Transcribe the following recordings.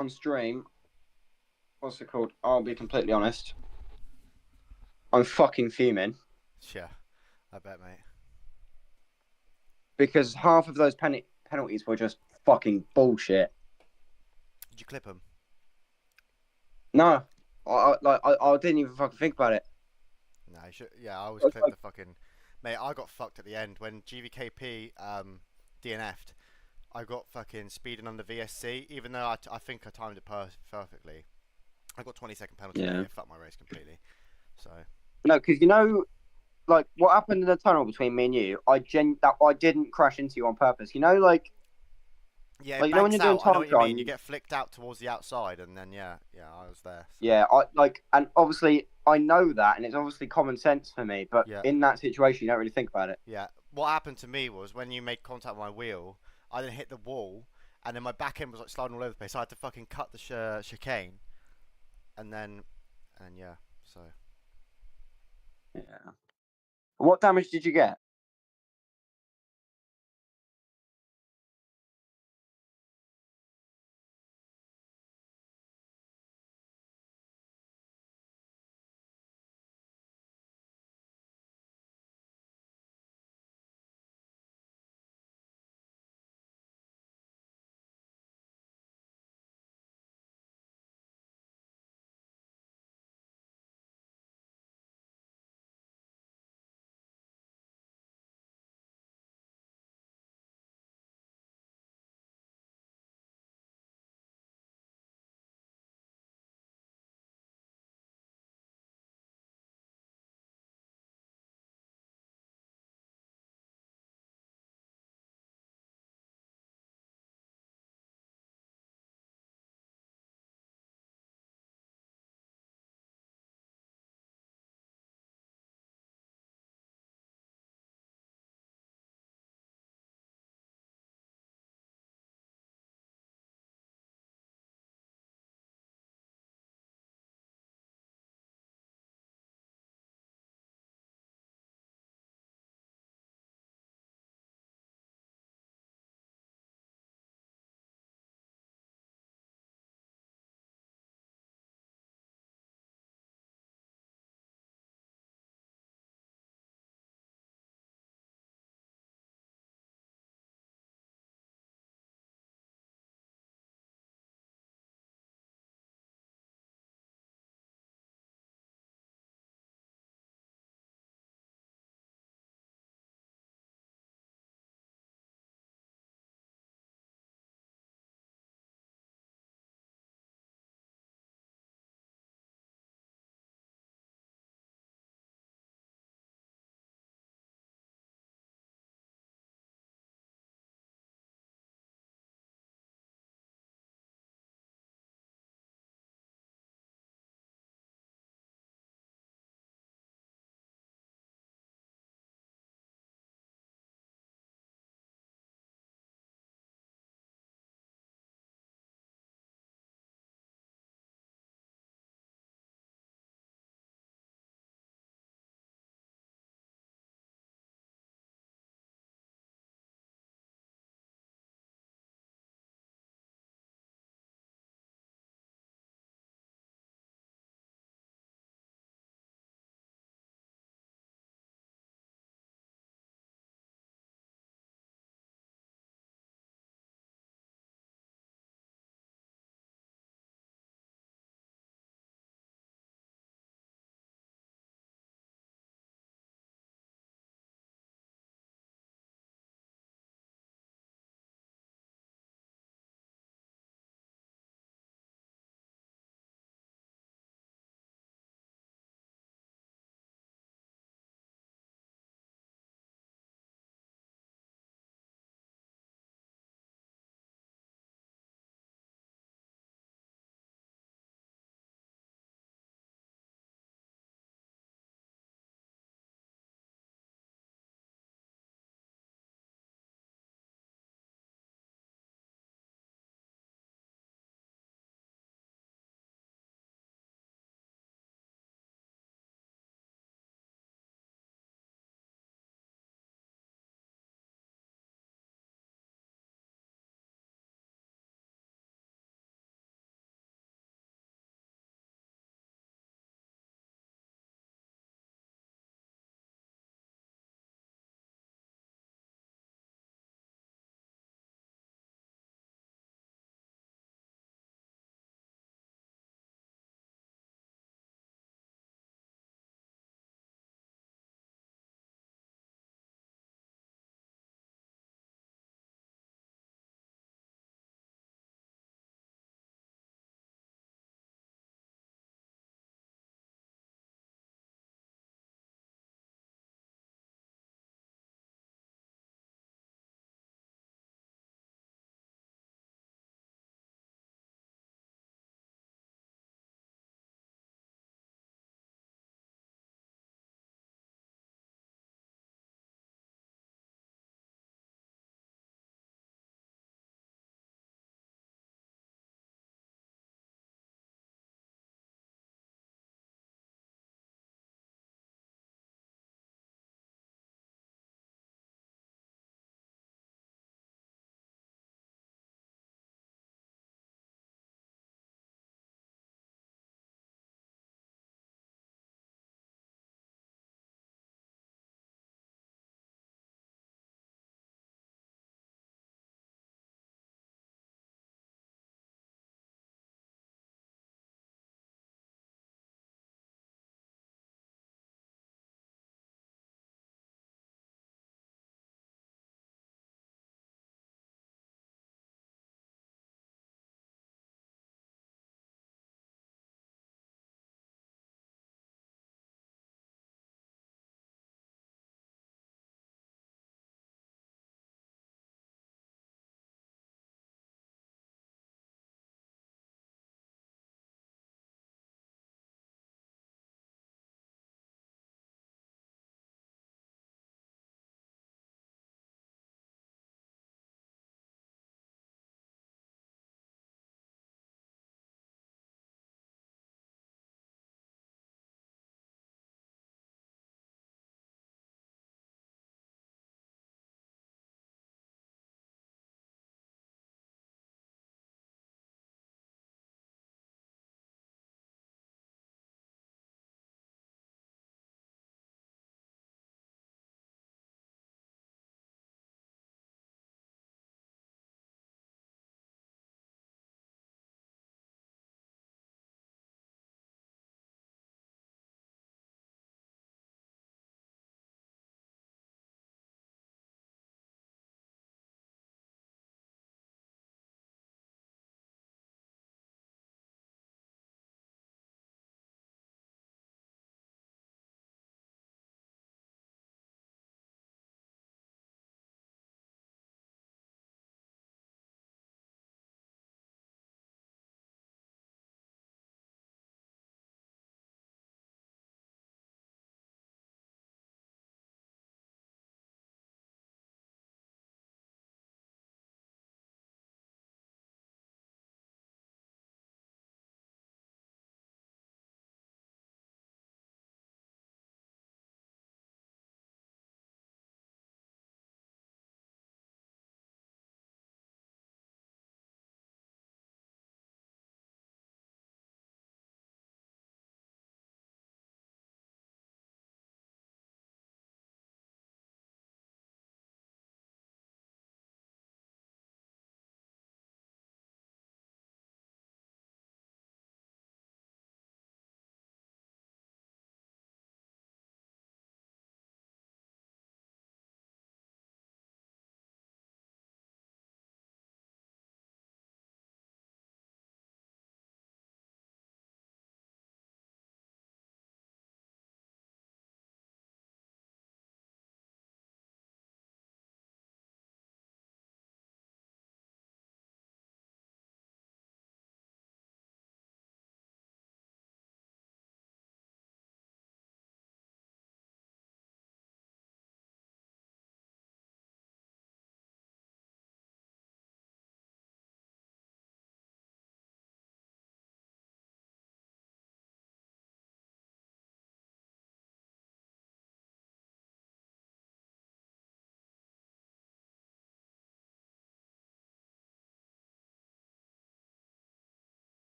on stream, what's it called? I'll be completely honest. I'm fucking fuming Yeah, I bet, mate. because half of those penalties were just fucking bullshit. Did you clip him? No, I didn't even fucking think about it. No, you should. Yeah, I always It's clip like, the fucking. Mate, I got fucked at the end when GVKP DNF'd. I got fucking speeding on the VSC, even though I think I timed it perfectly. I got 20-second penalty, mate. yeah, It fucked my race completely. So no, because like what happened in the tunnel between me and you, I didn't crash into you on purpose. yeah, it When banks you're doing out. I know time what you mean. You trial, get flicked out towards the outside, and then yeah, I was there. So yeah, and obviously I know that, and it's obviously common sense for me. But yeah, in that situation, you don't really think about it. yeah. What happened to me was when you made contact with my wheel, I then hit the wall, and then my back end was like sliding all over the place. So I had to fucking cut the chicane, and then yeah. So Yeah. What damage did you get?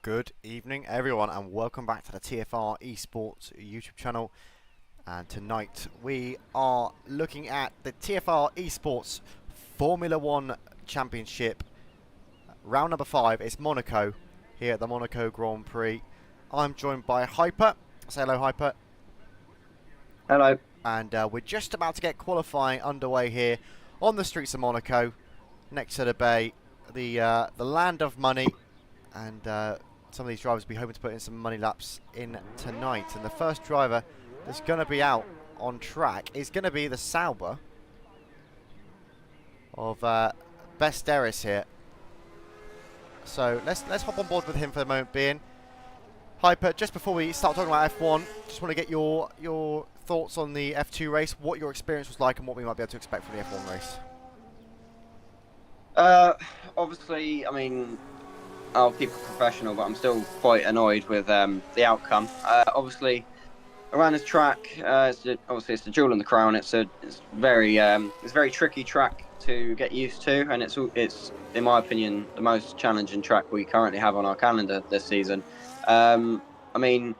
Good evening, everyone, and welcome back to the TFR eSports YouTube channel. And tonight we are looking at the TFR eSports Formula 1 Championship. Round number 5 is Monaco, here at the Monaco Grand Prix. I'm joined by Hyper. Say hello, Hyper. Hello. And we're just about to get qualifying underway here on the streets of Monaco, next to the bay, the land of money. And some of these drivers will be hoping to put in some money laps in tonight. And the first driver that's going to be out on track is going to be the Sauber of Best Eris here. So let's hop on board with him for the moment being. Hyper, just before we start talking about F1, just want to get your thoughts on the F2 race, what your experience was like and what we might be able to expect from the F1 race. Obviously, I mean, I'll keep it professional, but I'm still quite annoyed with the outcome. Obviously, around this track, it's the jewel in the crown. It's very tricky track to get used to, and it's in my opinion the most challenging track we currently have on our calendar this season. I mean,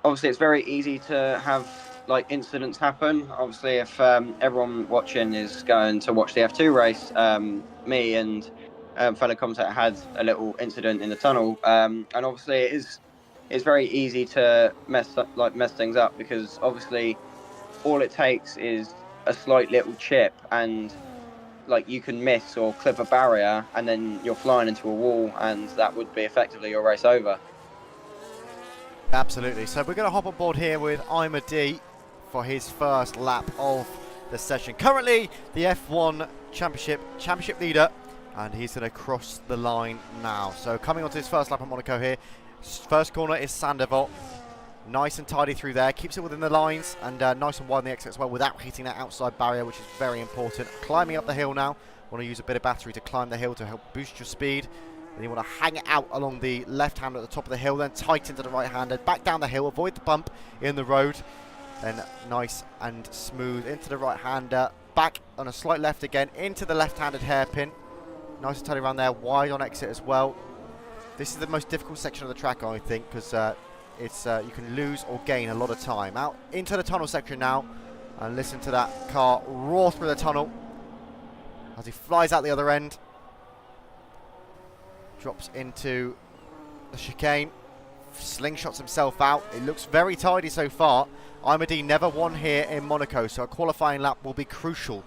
obviously it's very easy to have like incidents happen. Obviously, if everyone watching is going to watch the F2 race, me and fellow commentator had a little incident in the tunnel, and obviously it's very easy to mess things up, because obviously all it takes is a slight little chip, and like you can miss or clip a barrier, and then you're flying into a wall, and that would be effectively your race over. Absolutely. So we're going to hop on board here with D for his first lap of the session. Currently the F1 championship leader, and he's going to cross the line now. So coming onto his first lap at Monaco here. First corner is Sandoval. Nice and tidy through there. Keeps it within the lines, and nice and wide on the exit as well without hitting that outside barrier, which is very important. Climbing up the hill now. Want to use a bit of battery to climb the hill to help boost your speed. Then you want to hang it out along the left hand at the top of the hill, then tighten to the right hand, and back down the hill. Avoid the bump in the road. Then nice and smooth into the right hander. Back on a slight left again into the left-handed hairpin. Nice and tidy around there. Wide on exit as well. This is the most difficult section of the track, I think, because you can lose or gain a lot of time. Out into the tunnel section now, and listen to that car roar through the tunnel as he flies out the other end. Drops into the chicane, slingshots himself out. It looks very tidy so far. D never won here in Monaco, so a qualifying lap will be crucial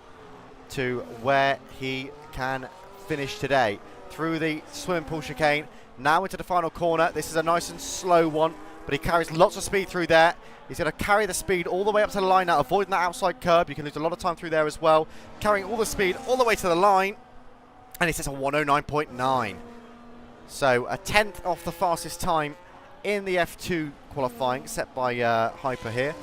to where he can finish today. Through the swimming pool chicane, now into the final corner. This is a nice and slow one, but he carries lots of speed through there. He's going to carry the speed all the way up to the line now, avoiding that outside curb. You can lose a lot of time through there as well. Carrying all the speed all the way to the line, and he sets a 109.9. So a tenth off the fastest time in the F2 qualifying, set by Hyper here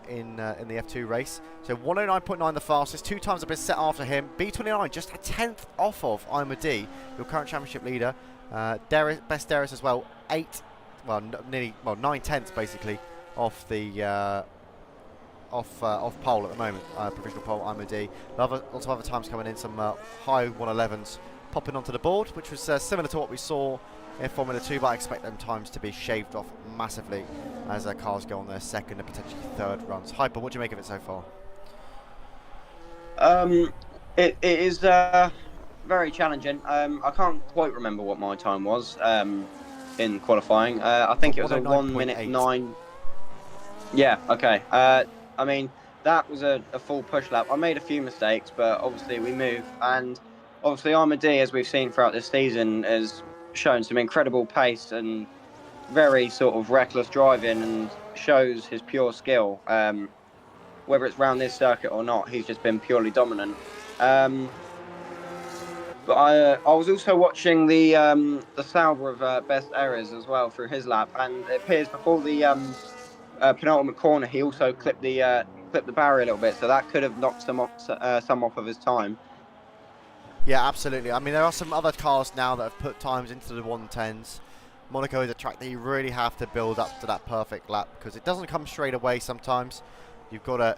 in the F2 race. So 109.9 the fastest, 2 times have been set after him. B29 just a tenth off of D, your current championship leader. Best Eris as well, 9 tenths basically off the off pole at the moment, provisional pole D. Lots of other times coming in, some high 111s popping onto the board, which was similar to what we saw in Formula 2, but I expect them times to be shaved off massively as cars go on their second and potentially third runs. Hyper, what do you make of it so far? It is very challenging. I can't quite remember what my time was in qualifying. I think it was a 1 minute 9. Yeah, okay. I mean, that was a full push lap. I made a few mistakes, but obviously we moved, and obviously D, as we've seen throughout this season, has shown some incredible pace and very sort of reckless driving, and shows his pure skill. Whether it's round this circuit or not, he's just been purely dominant. But I was also watching the Sauber of Best Eris as well through his lap, and it appears before the penultimate corner he also clipped the barrier a little bit, so that could have knocked some off of his time. Yeah, absolutely. I mean, there are some other cars now that have put times into the 110s. Monaco is a track that you really have to build up to that perfect lap, because it doesn't come straight away sometimes. You've got to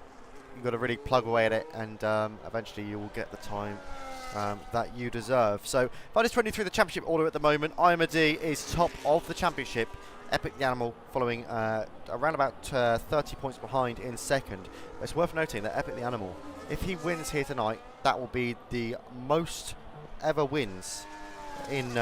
really plug away at it, and eventually you will get the time that you deserve. So, that is 23 the championship order at the moment. IMD is top of the championship. Epic the Animal following around about 30 points behind in second. But it's worth noting that Epic the Animal, if he wins here tonight, that will be the most ever wins in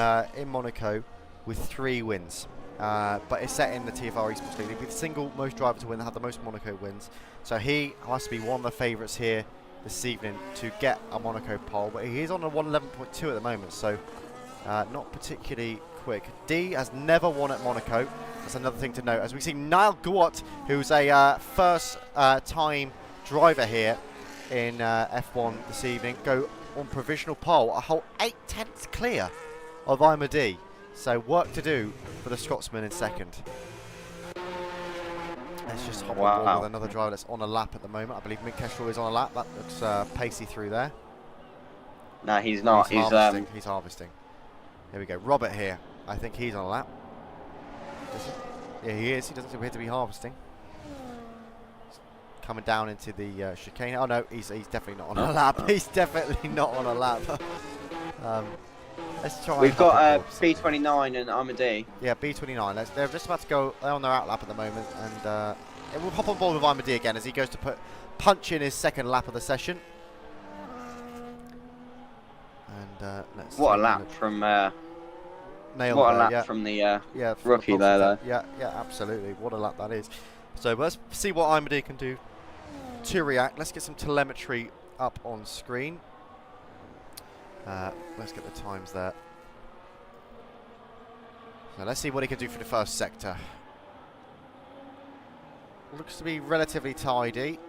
Monaco, with 3 wins. But it's set in the TFR eSports League. He'll be the single most driver to win, have the most Monaco wins. So he must be one of the favourites here this evening to get a Monaco pole. But he is on a 111.2 at the moment, so not particularly quick. D has never won at Monaco. That's another thing to note. As we see Niall Gouat, who's a first time driver here in F1 this evening, go on provisional pole, a whole 8/10 clear of IMD. So work to do for the Scotsman in second. Let's just hop on board with another driver that's on a lap at the moment. I believe Mick Kestrel is on a lap. That looks pacey through there. No, he's not. He's harvesting. He's harvesting. Here we go. Robert here. I think he's on a lap. Yeah, he is. He doesn't appear to be harvesting. Coming down into the chicane. Oh no, he's definitely not on a lap. He's definitely not on a lap. Let's try. We've got B29 and Armady. Yeah, B29. They're just about to go. They're on their out lap at the moment, and we'll hop on board with Armady again as he goes to punch in his second lap of the session. And let's. What a lap from. What a lap from the rookie there, though. Yeah, absolutely. What a lap that is. So let's see what Armady can do to react. Let's get some telemetry up on screen. Let's get the times there. So let's see what he can do for the first sector. Looks to be relatively tidy.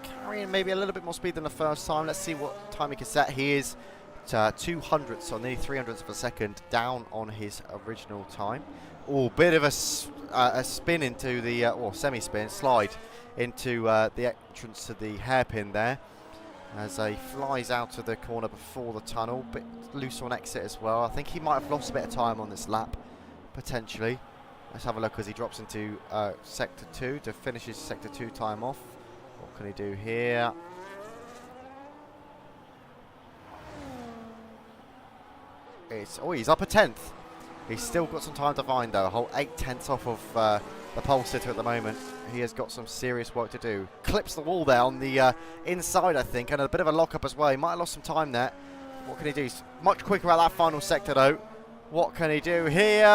Carrying maybe a little bit more speed than the first time. Let's see what time he can set. He is 200ths, or nearly 300ths of a second down on his original time. Oh, bit of a spin into the, or semi-spin, slide into the entrance to the hairpin there, as he flies out of the corner before the tunnel. Bit loose on exit as well. I think he might have lost a bit of time on this lap, potentially. Let's have a look as he drops into sector 2 to finish his sector 2 time off. What can he do here? He's up a 10th. He's still got some time to find though. A whole 8/10 off of the pole sitter at the moment. He has got some serious work to do. Clips the wall there on the inside, I think, and a bit of a lock-up as well. He might have lost some time there. What can he do? He's much quicker at that final sector though. What can he do here?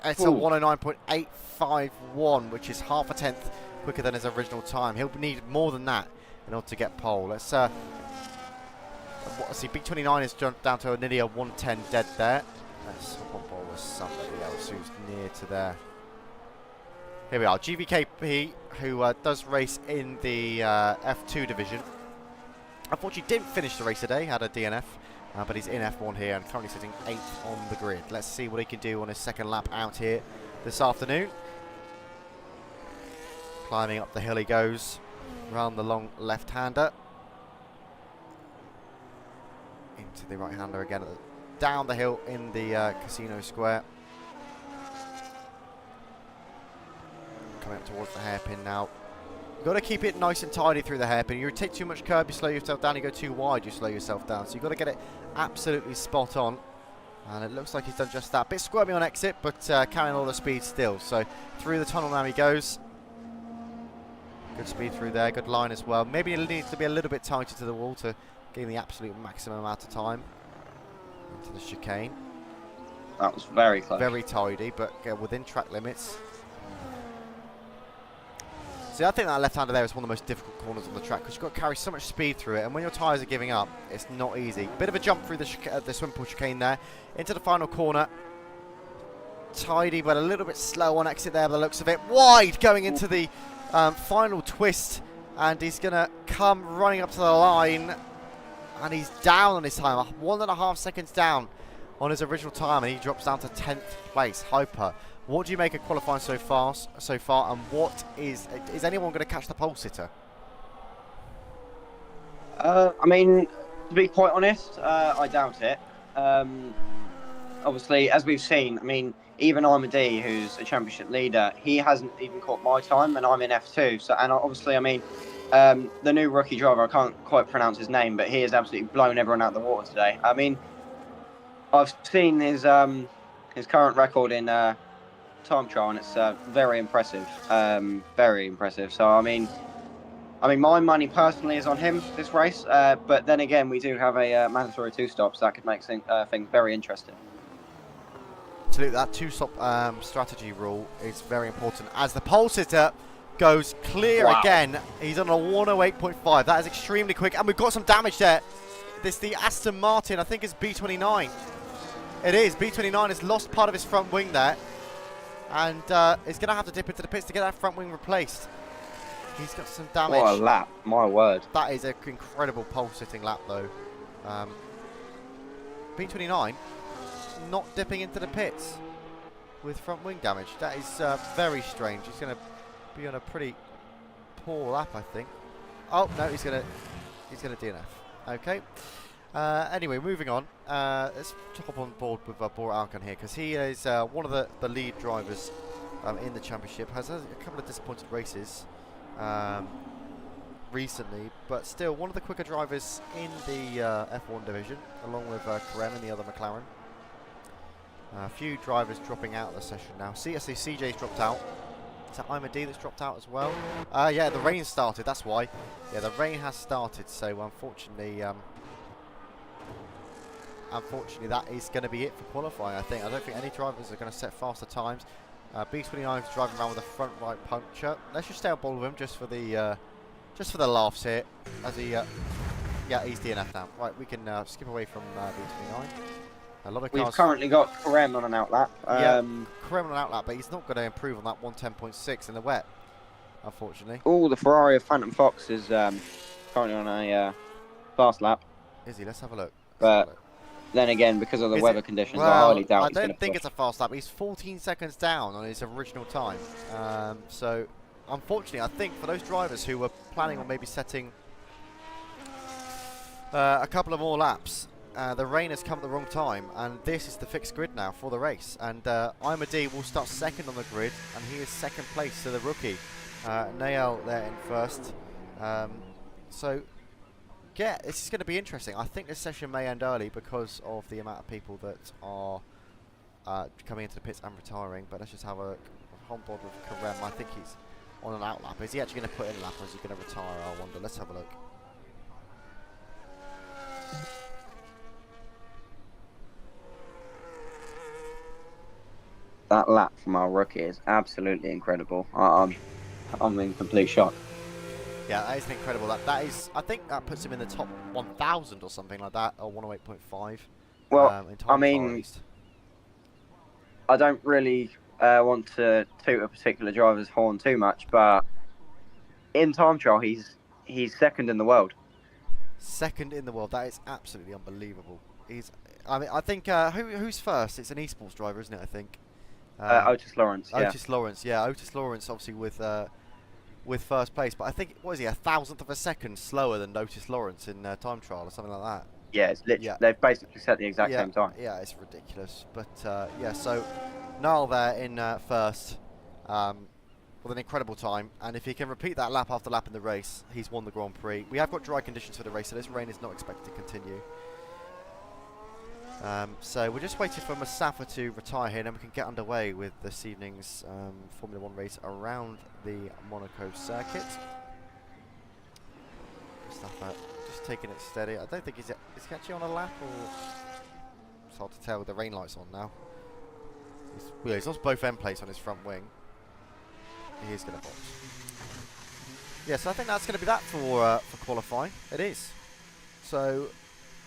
It's a 109.851, which is half a 10th quicker than his original time. He'll need more than that in order to get pole. Let's see, B29 is jumped down to nearly a 110 dead there. Let's hop on board with somebody else who's near to there. Here we are, GVKP, who does race in the F2 division. Unfortunately didn't finish the race today, had a DNF, but he's in F1 here and currently sitting 8th on the grid. Let's see what he can do on his second lap out here this afternoon. Climbing up the hill he goes, around the long left-hander. Into the right-hander again, down the hill in the casino square. Coming up towards the hairpin now. You've got to keep it nice and tidy through the hairpin. You take too much curb, you slow yourself down. You go too wide, you slow yourself down. So you've got to get it absolutely spot on. And it looks like he's done just that. Bit squirmy on exit, but carrying all the speed still. So through the tunnel now he goes. Good speed through there, good line as well. Maybe it needs to be a little bit tighter to the wall to gain the absolute maximum amount of time. Into the chicane. That was very close. Very tidy, but within track limits. See, I think that left-hander there is one of the most difficult corners on the track because you've got to carry so much speed through it, and when your tyres are giving up, it's not easy. Bit of a jump through the swim pool chicane there, into the final corner. Tidy, but a little bit slow on exit there by the looks of it. Wide going into the final twist, and he's going to come running up to the line, and he's down on his time, 1.5 seconds down on his original time, and he drops down to 10th place. Hyper. What do you make of qualifying so far, and what is anyone going to catch the pole sitter? I mean, to be quite honest, I doubt it. Obviously, as we've seen, I mean, even Armady, who's a championship leader, he hasn't even caught my time, and I'm in F2. So, and obviously, I mean, the new rookie driver. I can't quite pronounce his name, but he has absolutely blown everyone out of the water today. I mean, I've seen his current record in time trial, and it's very impressive. Very impressive. So I mean, my money personally is on him this race. But then again, we do have a mandatory two stops that could make things very interesting. Absolutely, that two-stop strategy rule is very important. As the pole sitter goes clear again, he's on a 108.5. That is extremely quick, and we've got some damage there. This the Aston Martin, I think it's B29. It is. B29 has lost part of his front wing there, and is going to have to dip into the pits to get that front wing replaced. He's got some damage. What a lap, my word. That is an incredible pole-sitting lap, though. B29 not dipping into the pits with front wing damage. That is very strange. He's going to be on a pretty poor lap, I think. Oh no, he's going to DNF. Okay. Anyway, moving on. Let's hop on board with Bora Alkan here, because he is one of the lead drivers in the championship. Has a couple of disappointed races recently, but still one of the quicker drivers in the F1 division, along with Karem and the other McLaren. A few drivers dropping out of the session now. CJ's dropped out. Is that Imad that's dropped out as well? Yeah, the rain started, that's why. Yeah, the rain has started, so unfortunately that is going to be it for qualifying, I think. I don't think any drivers are going to set faster times. B29 is driving around with a front right puncture. Let's just stay on board with him just for the laughs here. As he, yeah, he's DNF now. Right, we can skip away from B29. A lot of cars. We've currently got Karem on an outlap. Yeah, Karem on an outlap, but he's not going to improve on that 110.6 in the wet, unfortunately. Oh, the Ferrari of Phantom Fox is currently on a fast lap. Is he? Let's have a look. But then again, because of the weather conditions, I highly doubt he's going to. I don't think it's a fast lap. He's 14 seconds down on his original time. So, unfortunately, I think for those drivers who were planning on maybe setting a couple of more laps, the rain has come at the wrong time, and this is the fixed grid now for the race. And Imad will start second on the grid, and he is second place to the rookie. Nael there in first. So, yeah, this is going to be interesting. I think this session may end early because of the amount of people that are coming into the pits and retiring. But let's just have a look. On board with Karem. I think he's on an outlap. Is he actually going to put in a lap, or is he going to retire? I wonder. Let's have a look. That lap from our rookie is absolutely incredible. I'm in complete shock. Yeah, that is incredible. That is, I think that puts him in the top 1,000 or something like that, or 108.5. Well, I mean, I don't really want to toot a particular driver's horn too much, but in time trial, he's second in the world. Second in the world. That is absolutely unbelievable. I mean, I think who's first? It's an eSports driver, isn't it? I think. Otis Lawrence. Yeah. Otis Lawrence. Yeah, Otis Lawrence, obviously with first place, but I think, what is he, 1,000th of a second slower than Otis Lawrence in time trial or something like that. Yeah, it's literally, they've basically set the exact same time. Yeah, it's ridiculous. But yeah, so Niall there in first with an incredible time, and if he can repeat that lap after lap in the race, he's won the Grand Prix. We have got dry conditions for the race, so this rain is not expected to continue. So we're just waiting for Mustafa to retire here, and then we can get underway with this evening's Formula 1 race around the Monaco circuit. Mustafa just taking it steady. I don't think is he actually on a lap, or it's hard to tell with the rain lights on now. He's lost both end plates on his front wing. He is going to box. Yeah, so I think that's going to be that for qualifying. It is. So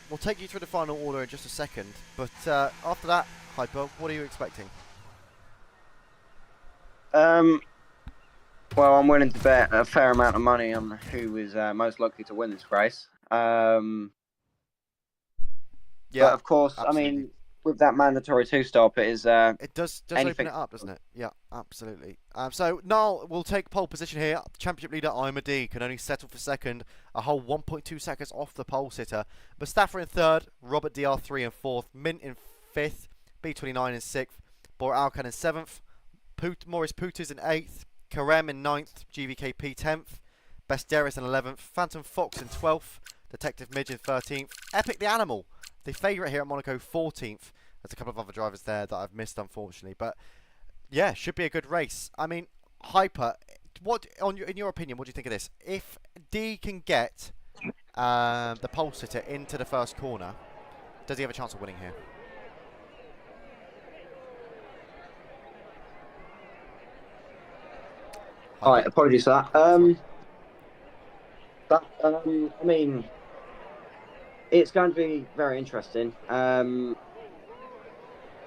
we'll take you through the final order in just a second, but after that, Hyper, what are you expecting? Well, I'm willing to bet a fair amount of money on who is most likely to win this race. Yeah, but of course, absolutely. I mean, with that mandatory two-stop, it is it does open it up, doesn't it? Yeah, absolutely. So Niall will take pole position here. Championship leader Imad can only settle for second, a whole 1.2 seconds off the pole sitter. Mustafa in third, Robert DR3 in fourth, Mint in fifth, B29 in sixth, Bora Alkan in seventh, Maurice Putas in eighth, Karem in ninth, GVKP 10th, Besteris in 11th, Phantom Fox in 12th, Detective Midge in 13th, Epic the Animal, the favourite here at Monaco, 14th. There's a couple of other drivers there that I've missed, unfortunately. But yeah, should be a good race. I mean, Hyper, in your opinion, what do you think of this? If D can get the pole sitter into the first corner, does he have a chance of winning here? All right, apologies for that. I mean, it's going to be very interesting.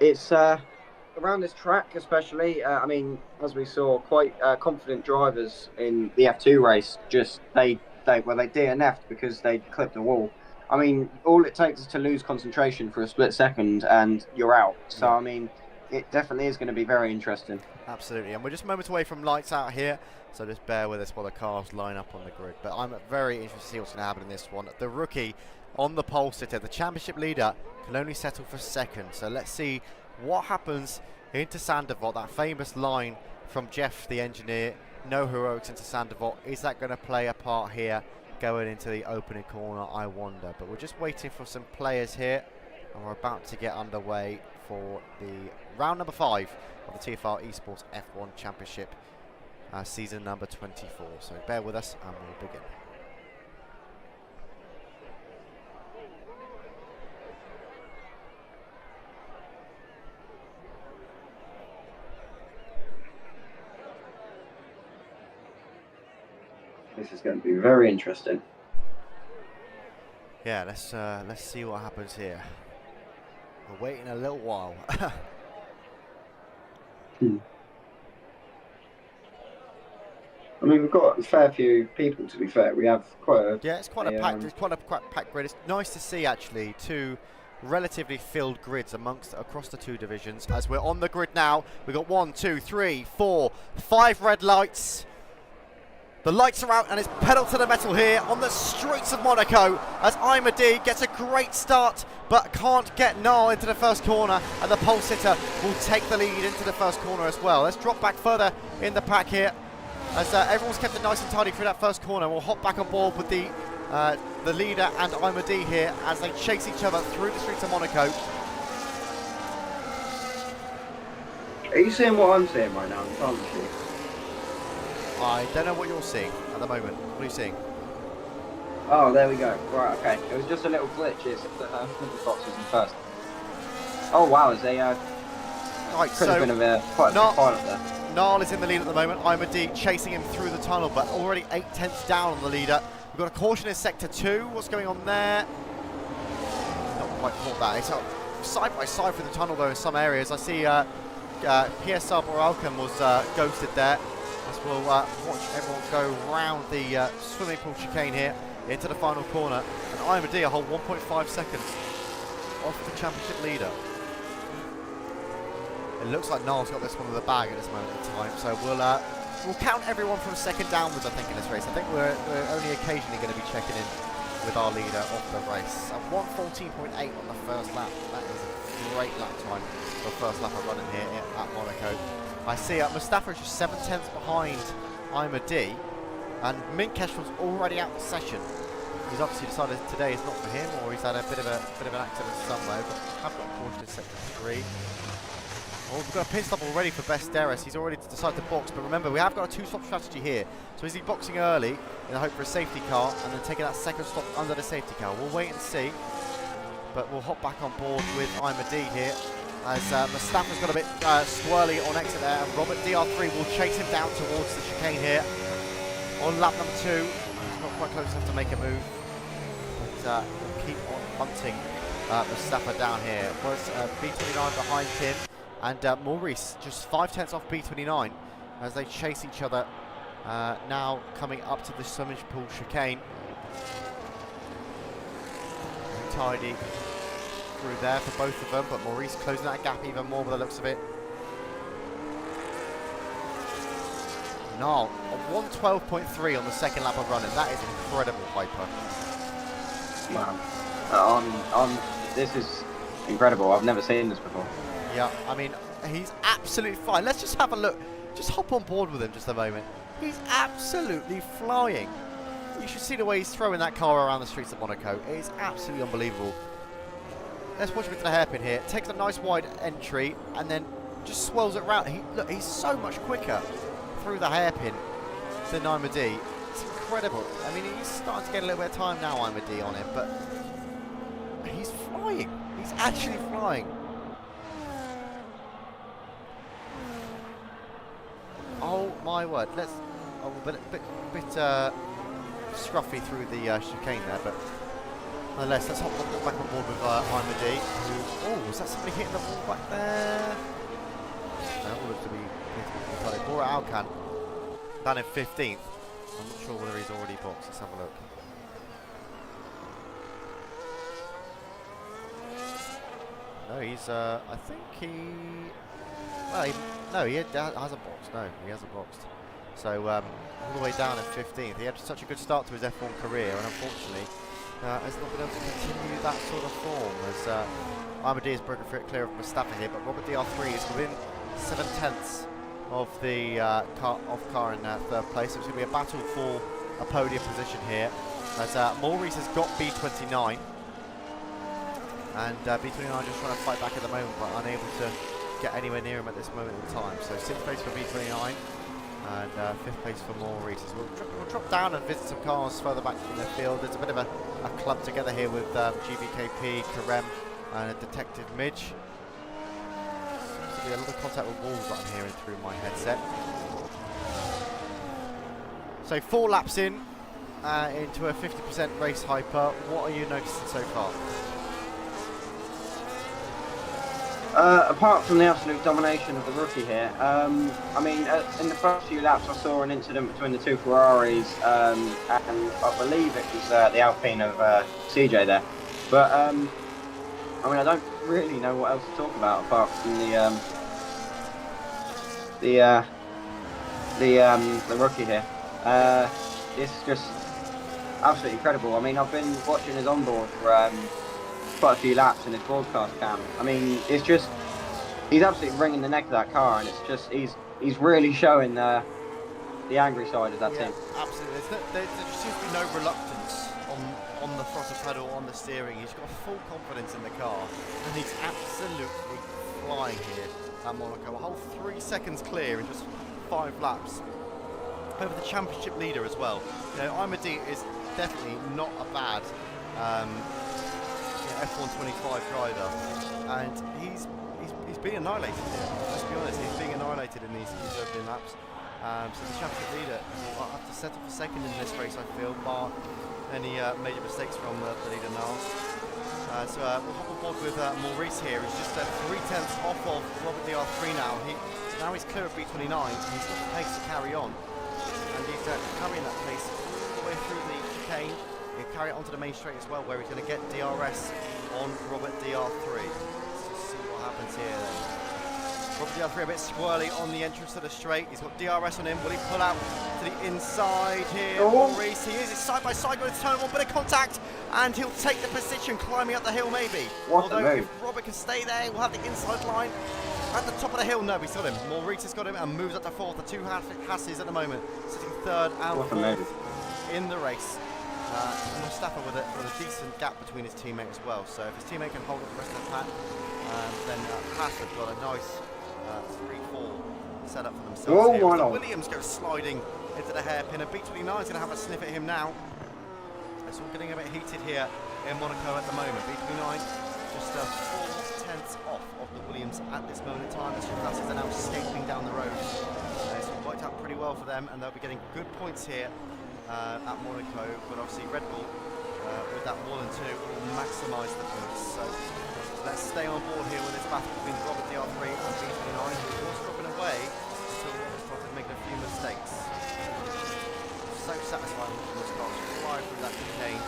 It's around this track, especially. I mean, as we saw, quite confident drivers in the F2 race. Just they DNF'd because they clipped the wall. I mean, all it takes is to lose concentration for a split second, and you're out. So Yeah. I mean, it definitely is going to be very interesting. Absolutely, and we're just moments away from lights out here, so just bear with us while the cars line up on the grid. But I'm very interested to see what's going to happen in this one. The rookie on the pole sitter, the championship leader, can only settle for second. So let's see what happens into Sandoval. That famous line from Jeff, the engineer, no heroics into Sandoval. Is that going to play a part here going into the opening corner? I wonder. But we're just waiting for some players here, and we're about to get underway for the round number 5 of the TFR eSports F1 Championship, season number 24. So bear with us and we'll begin. This is going to be very interesting. Yeah, let's see what happens here. We're waiting a little while. I mean, we've got a fair few people. To be fair, we have quite a yeah. It's quite a packed grid. It's nice to see actually two relatively filled grids across the two divisions. As we're on the grid now, we've got 1, 2, 3, 4, 5 red lights. The lights are out and it's pedal to the metal here on the streets of Monaco as Imad gets a great start but can't get Niall into the first corner, and the pole sitter will take the lead into the first corner as well. Let's drop back further in the pack here as everyone's kept it nice and tidy through that first corner. We'll hop back on board with the leader and Imad here as they chase each other through the streets of Monaco. Are you seeing what I'm seeing right now? Can't you? I don't know what you're seeing at the moment. What are you seeing? Oh, there we go. Right, okay. It was just a little glitch. It's the Fox was in first. Oh wow, is they Right, could have been quite a big pilot there. Niall is in the lead at the moment. Imad chasing him through the tunnel, but already 8 tenths down on the leader. We've got a caution in sector 2. What's going on there? Not quite caught that. It's side by side through the tunnel though in some areas. I see PSR Boralcom was ghosted there. As we'll watch everyone go round the swimming pool chicane here into the final corner. And Imad a whole 1.5 seconds off the championship leader. It looks like Niall's got this one in the bag at this moment in time. So we'll count everyone from second downwards, I think, in this race. I think we're only occasionally going to be checking in with our leader off the race. 1:14.8 on the first lap. That is a great lap time for the first lap of running here at Monaco. I see Mustafa is just 7 tenths behind Imad, and Minkesh was already out the session. He's obviously decided today is not for him, or he's had a bit of an accident somewhere. But I've got a caution in sector 3. Oh, we've got a pit stop already for Besteris. He's already decided to box, but remember we have got a 2-stop strategy here. So is he boxing early in the hope for a safety car, and then taking that second stop under the safety car? We'll wait and see. But we'll hop back on board with Imad here. As Mustafa's got a bit swirly on exit there, and Robert DR3 will chase him down towards the chicane here on lap number 2. He's not quite close enough to make a move, but we'll keep on hunting Mustafa down here. Was B29 behind him, and Maurice just 5 tenths off B29 as they chase each other now coming up to the swimming pool chicane. Very tidy through there for both of them, but Maurice closing that gap even more by the looks of it. Niall, a 1:12.3 on the second lap of running. That is incredible, Hyper. Wow. This is incredible. I've never seen this before. Yeah, I mean, he's absolutely fine. Let's just have a look. Just hop on board with him just a moment. He's absolutely flying. You should see the way he's throwing that car around the streets of Monaco. It is absolutely unbelievable. Let's watch him into the hairpin here. Takes a nice wide entry and then just swirls it around. Look, he's so much quicker through the hairpin than Imad. It's incredible. I mean, he's starting to get a little bit of time now, Imad, on him, but he's flying. He's actually flying. Oh my word! Let's a bit scruffy through the chicane there, but nonetheless, let's hop back on board with Imad. Oh, was that somebody hitting the ball back there? No, it looks to be Bora Alcan down in 15th. I'm not sure whether he's already boxed. Let's have a look. No, he's. I think he. Well, he hasn't boxed. No, he hasn't boxed. So all the way down at 15th. He had such a good start to his F1 career, and unfortunately, has not been able to continue that sort of form. As Imad is broken for it, clear of Mustafa here, but Robert DR3 is within 7/10 of the car in third place. So it's going to be a battle for a podium position here. As Maurice has got B29, and B29 just trying to fight back at the moment, but unable to get anywhere near him at this moment in time. So 6th place for B29 and 5th place for Maurice. We'll drop down and visit some cars further back in the field. There's a bit of a club together here with GVKP, Karem and a Detective Midge. Seems to be a lot of contact with walls that I'm hearing through my headset. So 4 laps into a 50% race hyper. What are you noticing so far? Apart from the absolute domination of the rookie here, I mean, in the first few laps I saw an incident between the 2 Ferraris, and I believe it was the Alpine of CJ there. But I mean, I don't really know what else to talk about apart from the rookie here. It's just absolutely incredible. I mean, I've been watching his onboard for quite a few laps in his broadcast cam. I mean, it's just, he's absolutely wringing the neck of that car, and it's just, he's really showing the angry side of that team. Absolutely. There just seems to be no reluctance on the throttle pedal, on the steering. He's got full confidence in the car, and he's absolutely flying here at Monaco. A whole 3 seconds clear in just 5 laps over the championship leader as well. You know, Imad is definitely not a bad F125 driver, and he's being annihilated here. Let's be honest, he's being annihilated in these opening laps. So the championship leader will have to settle for second in this race, I feel, bar any major mistakes from the leader now. So we'll hop on board with Maurice here. He's just 3/10 off of Robert DR3 now. Now he's clear of B29. He's got the pace to carry on, and he's carrying that pace all the way through the chicane. He'll carry it onto the main straight as well, where he's going to get DRS on Robert DR3. Let's just see what happens here then. Robert DR3 a bit squirrely on the entrance to the straight. He's got DRS on him. Will he pull out to the inside here? Maurice, he is. It's side by side going to turn 1, bit of contact, and he'll take the position climbing up the hill maybe. Although if Robert can stay there, we'll have the inside line. At the top of the hill, no, he's got him. Maurice has got him and moves up to 4th. The 2 Hasses at the moment, sitting 3rd and 4th in the race. Mustafa with a decent gap between his teammate as well. So if his teammate can hold up the rest of the pack, then Haas have got a nice 3-4 set up for themselves here. So Williams goes sliding into the hairpin, and B29 is going to have a sniff at him now. It's all getting a bit heated here in Monaco at the moment. B29 just 4/10 off of the Williams at this moment in time. The 2 classes are now escaping down the road. It's worked out pretty well for them, and they'll be getting good points here at Monaco, but obviously Red Bull with that 1 and 2 will maximise the points. So let's stay on board here with this battle between Robert DR3 and B29, who was dropping away until Robert started making a few mistakes. So satisfying watching this car fly through that chicane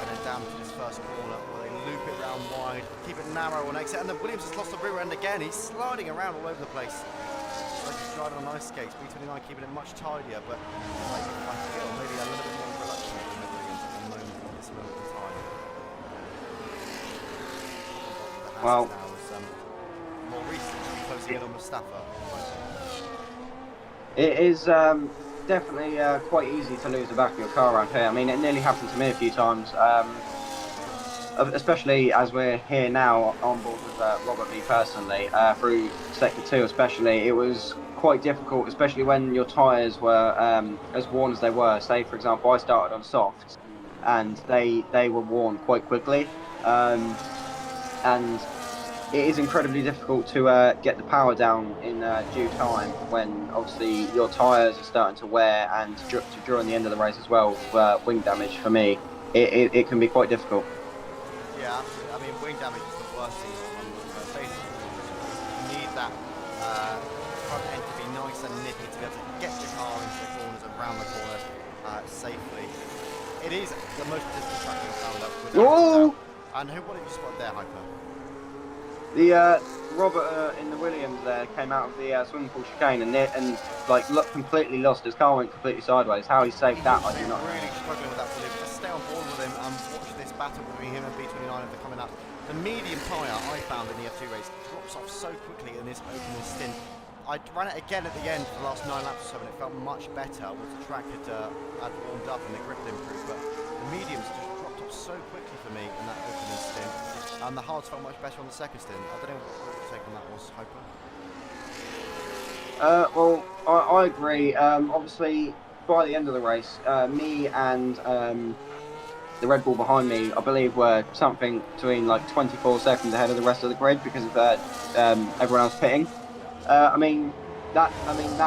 and then down to this first corner where they loop it round wide, keep it narrow on exit, and then Williams has lost the rear end again. He's sliding around all over the place. Like he's driving on ice skates. B29 keeping it much tidier, but I feel maybe a little bit more reluctant than the Williams at the moment, at this moment in time. Well, Maurice closing in on Mustafa. it is definitely quite easy to lose the back of your car around here. I mean, it nearly happened to me a few times. Especially as we're here now on board with Robert, me personally, through sector two, especially, it was quite difficult, especially when your tyres were as worn as they were. Say, for example, I started on softs, and they were worn quite quickly, and it is incredibly difficult to get the power down in due time when obviously your tyres are starting to wear, and during the end of the race as well with wing damage. For me, it can be quite difficult. Yeah, absolutely. I mean, wing damage is the worst thing on basically. You need that front end to be nice and nippy to be able to get your car into the corners and round the corner safely. It is the most difficult track in the roundup, without a doubt. Whoa! And what have you spotted there, Hyper? The Robert in the Williams there came out of the swimming pool chicane and like completely lost his car, went completely sideways. How he saved He that, looks I to be do not know. really struggling with that for him. Just stay on board with him and watch this battle between him and B29 as they're coming up. The medium tyre I found in the F2 race drops off so quickly in this opening stint. I ran it again at the end for the last 9 laps or so, and it felt much better once the track had warmed up and the grip had improved. But the mediums just dropped off so quickly for me in that opening stint, and the hards felt much better on the second stint. I don't know what your take on that was, Hyper. Well, I agree. Obviously, by the end of the race, me and the Red Bull behind me, I believe, were something between like 24 seconds ahead of the rest of the grid because of everyone else pitting. I mean that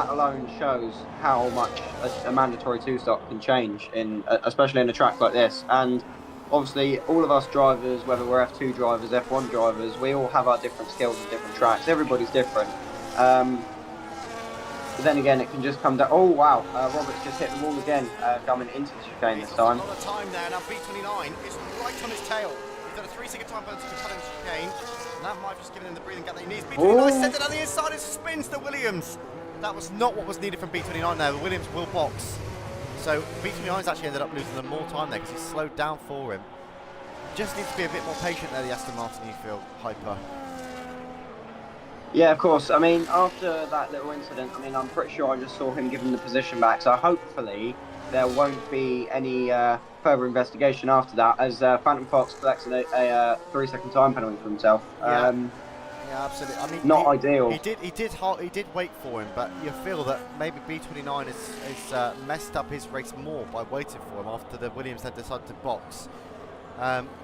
alone shows how much a mandatory two stop can change in, especially in a track like this. And obviously, all of us drivers, whether we're F2 drivers, F1 drivers, we all have our different skills and different tracks. Everybody's different. But then again, it can just come down. Oh wow, Robert's just hit the wall again, coming into the chicane this time. He's lost a lot of time there. Now B29 is right on his tail. He's done a 3-second time penalty for cutting the chicane. And that might have just given him the breathing gap that he needs. B29 sent it on the inside and spins to Williams. That was not what was needed from B29 there. The Williams will box. So B29's actually ended up losing them more time there because he slowed down for him. Just needs to be a bit more patient there, the Aston Martin, you feel, Hyper. Yeah, of course. I mean, after that little incident, I mean, I'm pretty sure I just saw him give him the position back. So hopefully there won't be any further investigation after that, as Phantom Fox collects a 3-second time penalty for himself. Yeah, absolutely. I mean, not ideal. He did wait for him, but you feel that maybe B29 has messed up his race more by waiting for him after the Williams had decided to box.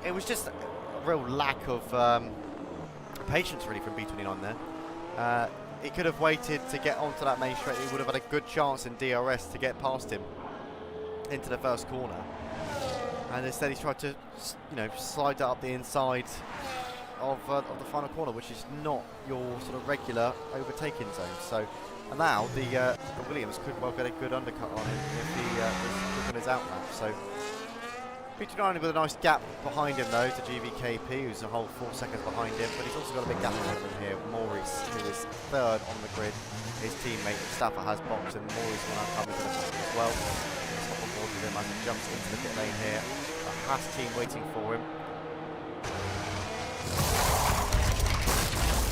It was just a real lack of patience really from B29 there. He could have waited to get onto that main straight. He would have had a good chance in DRS to get past him into the first corner, and instead he tried to, slide that up the inside of the final corner, which is not your sort of regular overtaking zone. So, and now the Williams could well get a good undercut on him if he was looking his outlap. So. B29 with a nice gap behind him though to GVKP, who's a whole 4 seconds behind him, but he's also got a big gap ahead of him here. Maurice, who is third on the grid. His teammate Mustafa has boxed, and Maurice will now come into the box as well. He's on board with him as he jumps into the pit lane here. The Haas team waiting for him.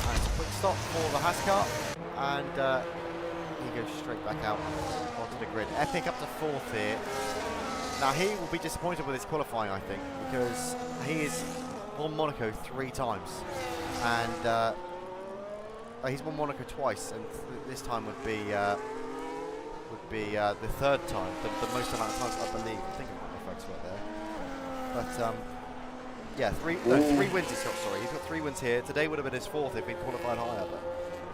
And it's a quick stop for the Haas car, and he goes straight back out onto the grid. Epic up to fourth here. Now he will be disappointed with his qualifying, I think, because he has won Monaco 3 times, and he's won Monaco twice, and this time would be the 3rd time, the most amount of times I believe. I think my folks were there, but yeah, 3 wins he's got. Sorry, he's got 3 wins here. Today would have been his 4th if he'd qualified higher, but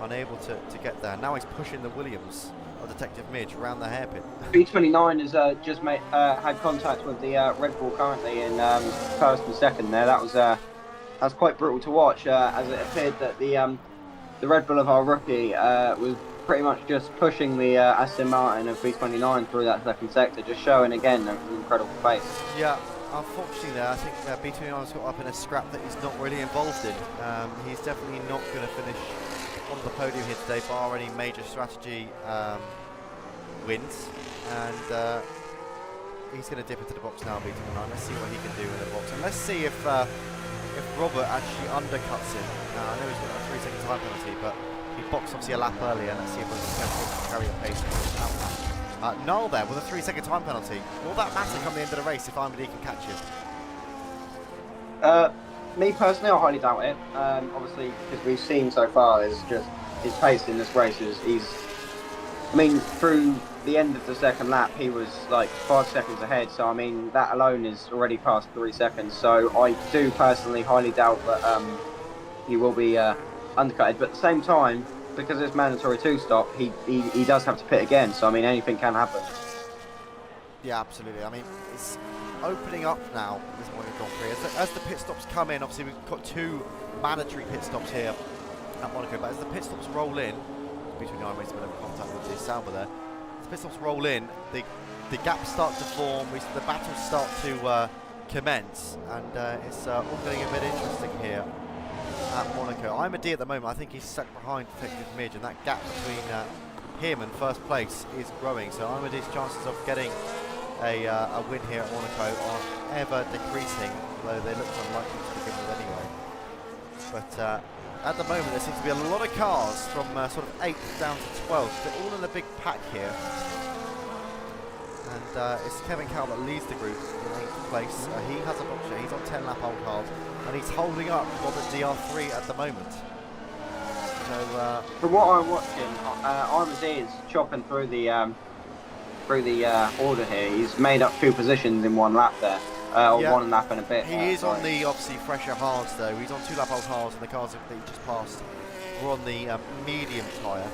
unable to get there. Now he's pushing the Williams of Detective Midge around the hairpin. B29 has just had contact with the Red Bull currently in first and second there. That was quite brutal to watch, as it appeared that the Red Bull of our rookie was pretty much just pushing the Aston Martin of B29 through that second sector, just showing again an incredible pace. Yeah, unfortunately there, I think B29's got up in a scrap that he's not really involved in. He's definitely not going to finish on the podium here today, bar any major strategy wins, and he's going to dip into the box now, B29. Let's see what he can do in the box, and let's see if Robert actually undercuts him. I know he's got a 3-second time penalty, but he boxed obviously a lap earlier. Let's see if he can carry a pace out lap. Noel there with a 3-second time penalty. Will that matter come the end of the race if Imedy can catch him? Me personally, I highly doubt it. Obviously, because we've seen so far is just his pace in this race is I mean, through the end of the second lap, he was like 5 seconds ahead. So I mean, that alone is already past 3 seconds. So I do personally highly doubt that he will be undercutted. But at the same time, because it's mandatory two stop, he does have to pit again. So I mean, anything can happen. Yeah, absolutely. I mean, it's opening up now, this Monaco Grand Prix. As the pit stops come in, obviously we've got 2 mandatory pit stops here at Monaco, but as the pit stops roll in, between the race, a bit of contact with the Sauber there, as the pit stops roll in, the gaps start to form, the battles start to commence, and it's all getting a bit interesting here at Monaco. Imedy at the moment, I think he's stuck behind Detective Midge, and that gap between him and first place is growing, so Imedy's chances of getting a win here at Monaco are ever decreasing, although they look unlikely to begin with anyway. But at the moment there seems to be a lot of cars from sort of 8th down to 12th. They're all in a big pack here. And it's Kevin Cowell that leads the group in 8th place. He has a boxer, he's on 10 lap old hard, and he's holding up Robert DR3 at the moment. So, from what I'm watching, Imedy is chopping through the order here. He's made up 2 positions in 1 lap there, or yeah, 1 lap and a bit. He is on the obviously fresher hards though. He's on 2 lap old hards, and the cars that he just passed were on the medium tyre.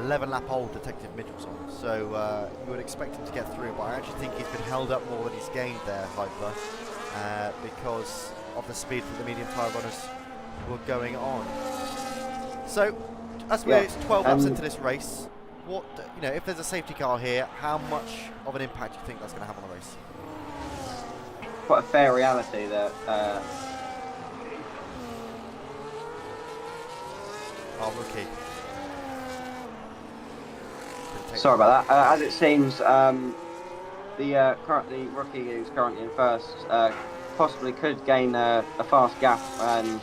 11 lap old Detective Mitchell's on, so you would expect him to get through, but I actually think he's been held up more than he's gained there, Hyper, because of the speed that the medium tyre runners were going on. So, as we're 12 laps into this race, what, you know, if there's a safety car here, how much of an impact do you think that's going to have on the race? Quite a fair reality that. Rookie. Sorry about that. As it seems, the currently rookie who's currently in first possibly could gain a fast gap and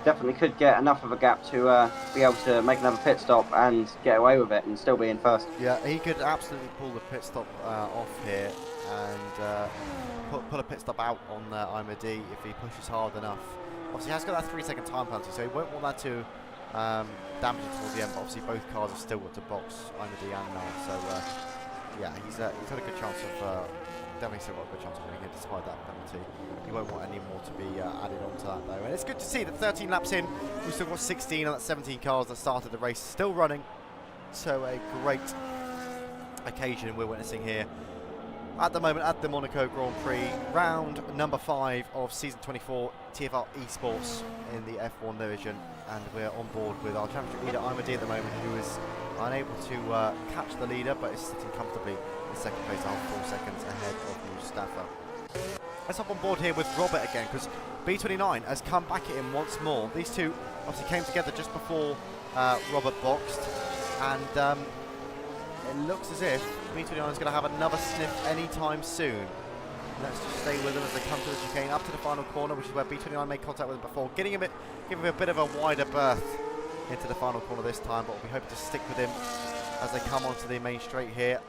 definitely could get enough of a gap to be able to make another pit stop and get away with it and still be in first. Yeah, he could absolutely pull the pit stop off here and pull a pit stop out on Imedy if he pushes hard enough. Obviously, he has got that 3-second time penalty, so he won't want that to damage it towards the end. But obviously, both cars have still got to box Imedy and Noel, so yeah, he's had a good chance of. Definitely still got a good chance of winning it despite that penalty. He won't want any more to be added onto that though. And it's good to see that 13 laps in, we've still got 16 and that's 17 cars that started the race still running. So a great occasion we're witnessing here at the moment at the Monaco Grand Prix, round number 5 of season 24 TFR eSports in the F1 division, and we're on board with our championship leader Imedy at the moment, who is unable to catch the leader but is sitting comfortably in second place, 4 seconds ahead of Mustafa. Let's hop on board here with Robert again, because B29 has come back at him once more. These two obviously came together just before Robert boxed, and it looks as if B29 is going to have another sniff anytime soon. Let's just stay with them as they come to the chicane up to the final corner, which is where B29 made contact with him before, giving him a bit of a wider berth into the final corner this time, but we hope to stick with him as they come onto the main straight here.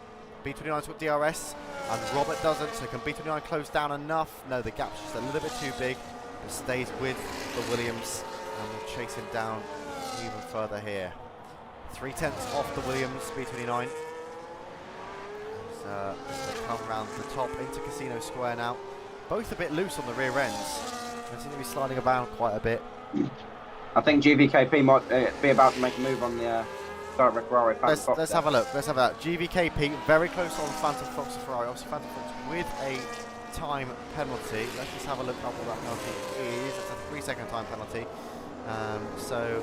B29's got DRS and Robert doesn't, so can B29 close down enough? No, the gap's just a little bit too big. It stays with the Williams and will chase him down even further here. 3/10 off the Williams, B29. As they come round the top into Casino Square now. Both a bit loose on the rear ends. They seem to be sliding around quite a bit. I think GVKP might be about to make a move on the direct Ferrari. Let's have a look. Let's have a look. GVKP very close on Phantom Fox and Ferrari. Obviously Phantom Fox with a time penalty. Let's just have a look at what that penalty is. It's a 3-second time penalty. So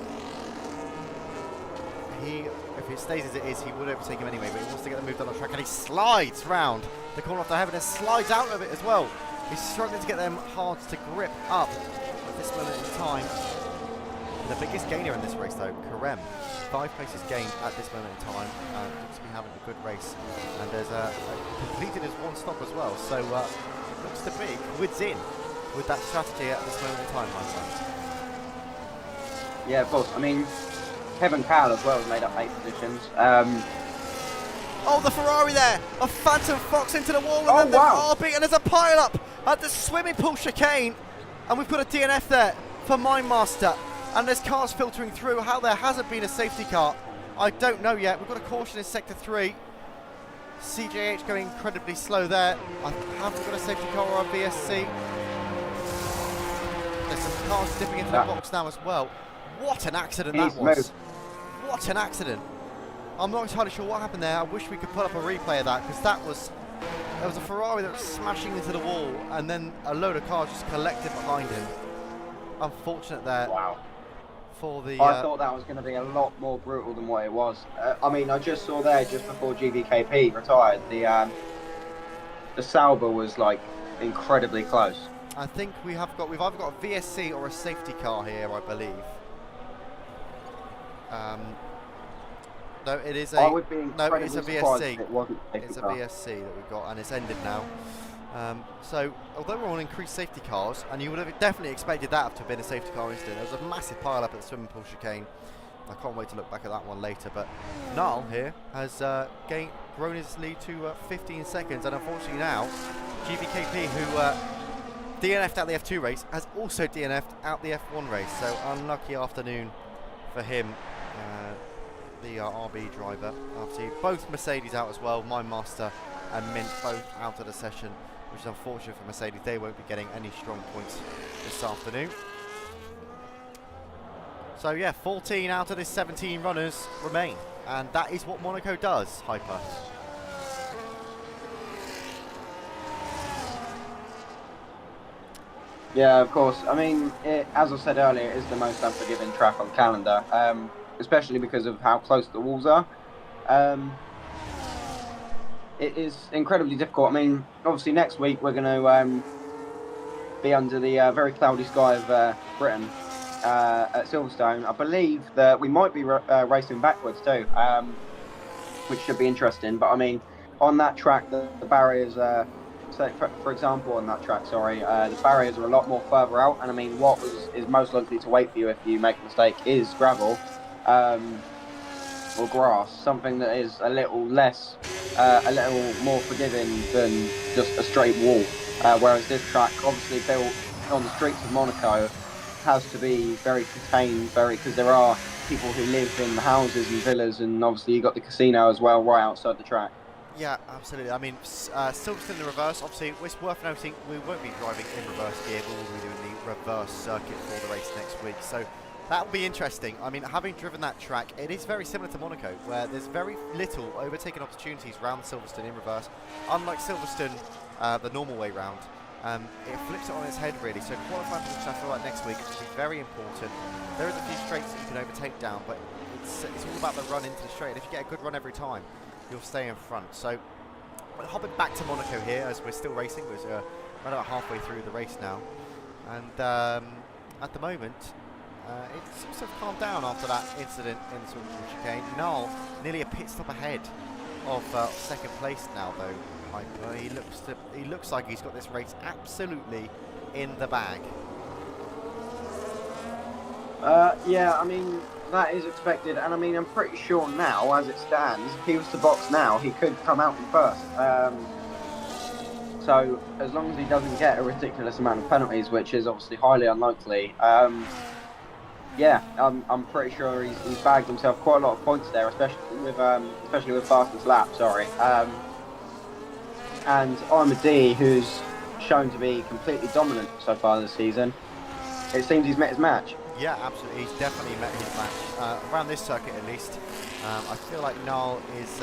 if it stays as it is, he would overtake him anyway, but he wants to get the move done on track, and he slides round the corner off the heaven and slides out of it as well. He's struggling to get them hards to grip up at this moment in time. The biggest gainer in this race though, Karem. 5 places gained at this moment in time, and looks to be having a good race. And there's completed his 1 stop as well, so looks to be woods in with that strategy at this moment in time, my friends. Yeah, of course. I mean, Kevin Cowell as well has made up 8 positions. Oh, the Ferrari there. A Phantom Fox into the wall, and Oh, then the wow. RB, and there's a pile-up at the swimming pool chicane. And we've got a DNF there for Mindmaster. And there's cars filtering through. How there hasn't been a safety car, I don't know yet. We've got a caution in Sector 3. CJH going incredibly slow there. I haven't got a safety car or a VSC. There's some cars dipping into the box now as well. What an accident that was. What an accident. I'm not entirely sure what happened there. I wish we could put up a replay of that, because there was a Ferrari that was smashing into the wall, and then a load of cars just collected behind him. Unfortunate there. Wow. For the. I thought that was going to be a lot more brutal than what it was. I mean, I just saw there just before GVKP retired, the Sauber was like incredibly close. I think we've either got a VSC or a safety car here, I believe. No, it is a. I would be no, it's a VSC. It wasn't a it's a VSC that we've got, and it's ended now. So, although we're on increased safety cars, and you would have definitely expected that to have been a safety car incident, there was a massive pile-up at the swimming pool chicane. I can't wait to look back at that one later, but Niall here has grown his lead to 15 seconds, and unfortunately now, GVKP, who DNF'd out the F2 race, has also DNF'd out the F1 race, so unlucky afternoon for him. The RB driver, obviously both Mercedes out as well, Mindmaster and Mint both out of the session, which is unfortunate for Mercedes. They won't be getting any strong points this afternoon. So yeah, 14 out of the 17 runners remain, and that is what Monaco does, Hyper. Yeah, of course. I mean, as I said earlier, it is the most unforgiving track on the calendar. Especially because of how close the walls are. It is incredibly difficult. I mean, obviously next week we're going to be under the very cloudy sky of Britain at Silverstone. I believe that we might be racing backwards too, which should be interesting. But I mean, on that track, the barriers, for example, on that track, the barriers are a lot more further out. And I mean, what is most likely to wait for you if you make a mistake is gravel. Or grass, something that is a little less, a little more forgiving than just a straight wall. Whereas this track, obviously built on the streets of Monaco, has to be very contained, because there are people who live in the houses and villas, and obviously you got the casino as well right outside the track. Yeah, absolutely. I mean, Silverstone in the reverse, obviously it's worth noting we won't be driving in reverse gear, but we'll be doing the reverse circuit for the race next week. So that will be interesting. I mean, having driven that track, it is very similar to Monaco, where there's very little overtaking opportunities around Silverstone in reverse. Unlike Silverstone, the normal way round, it flips it on its head really. So qualifying position, I feel like next week is going to be very important. There is a few straights that you can overtake down, but it's all about the run into the straight. And if you get a good run every time, you'll stay in front. So we're hopping back to Monaco here as we're still racing. We're right about halfway through the race now, and at the moment. It seems to have calmed down after that incident in the swimming pool chicane. Niall nearly a pit stop ahead of second place now, though. Hyper. He looks like he's got this race absolutely in the bag. Yeah, I mean that is expected, and I mean I'm pretty sure now, as it stands, if he was to box now, he could come out in first. So as long as he doesn't get a ridiculous amount of penalties, which is obviously highly unlikely. Yeah, I'm pretty sure he's bagged himself quite a lot of points there, especially with fastest lap. And Armadi, who's shown to be completely dominant so far this season, it seems he's met his match. Yeah, absolutely, he's definitely met his match around this circuit at least. I feel like Niall is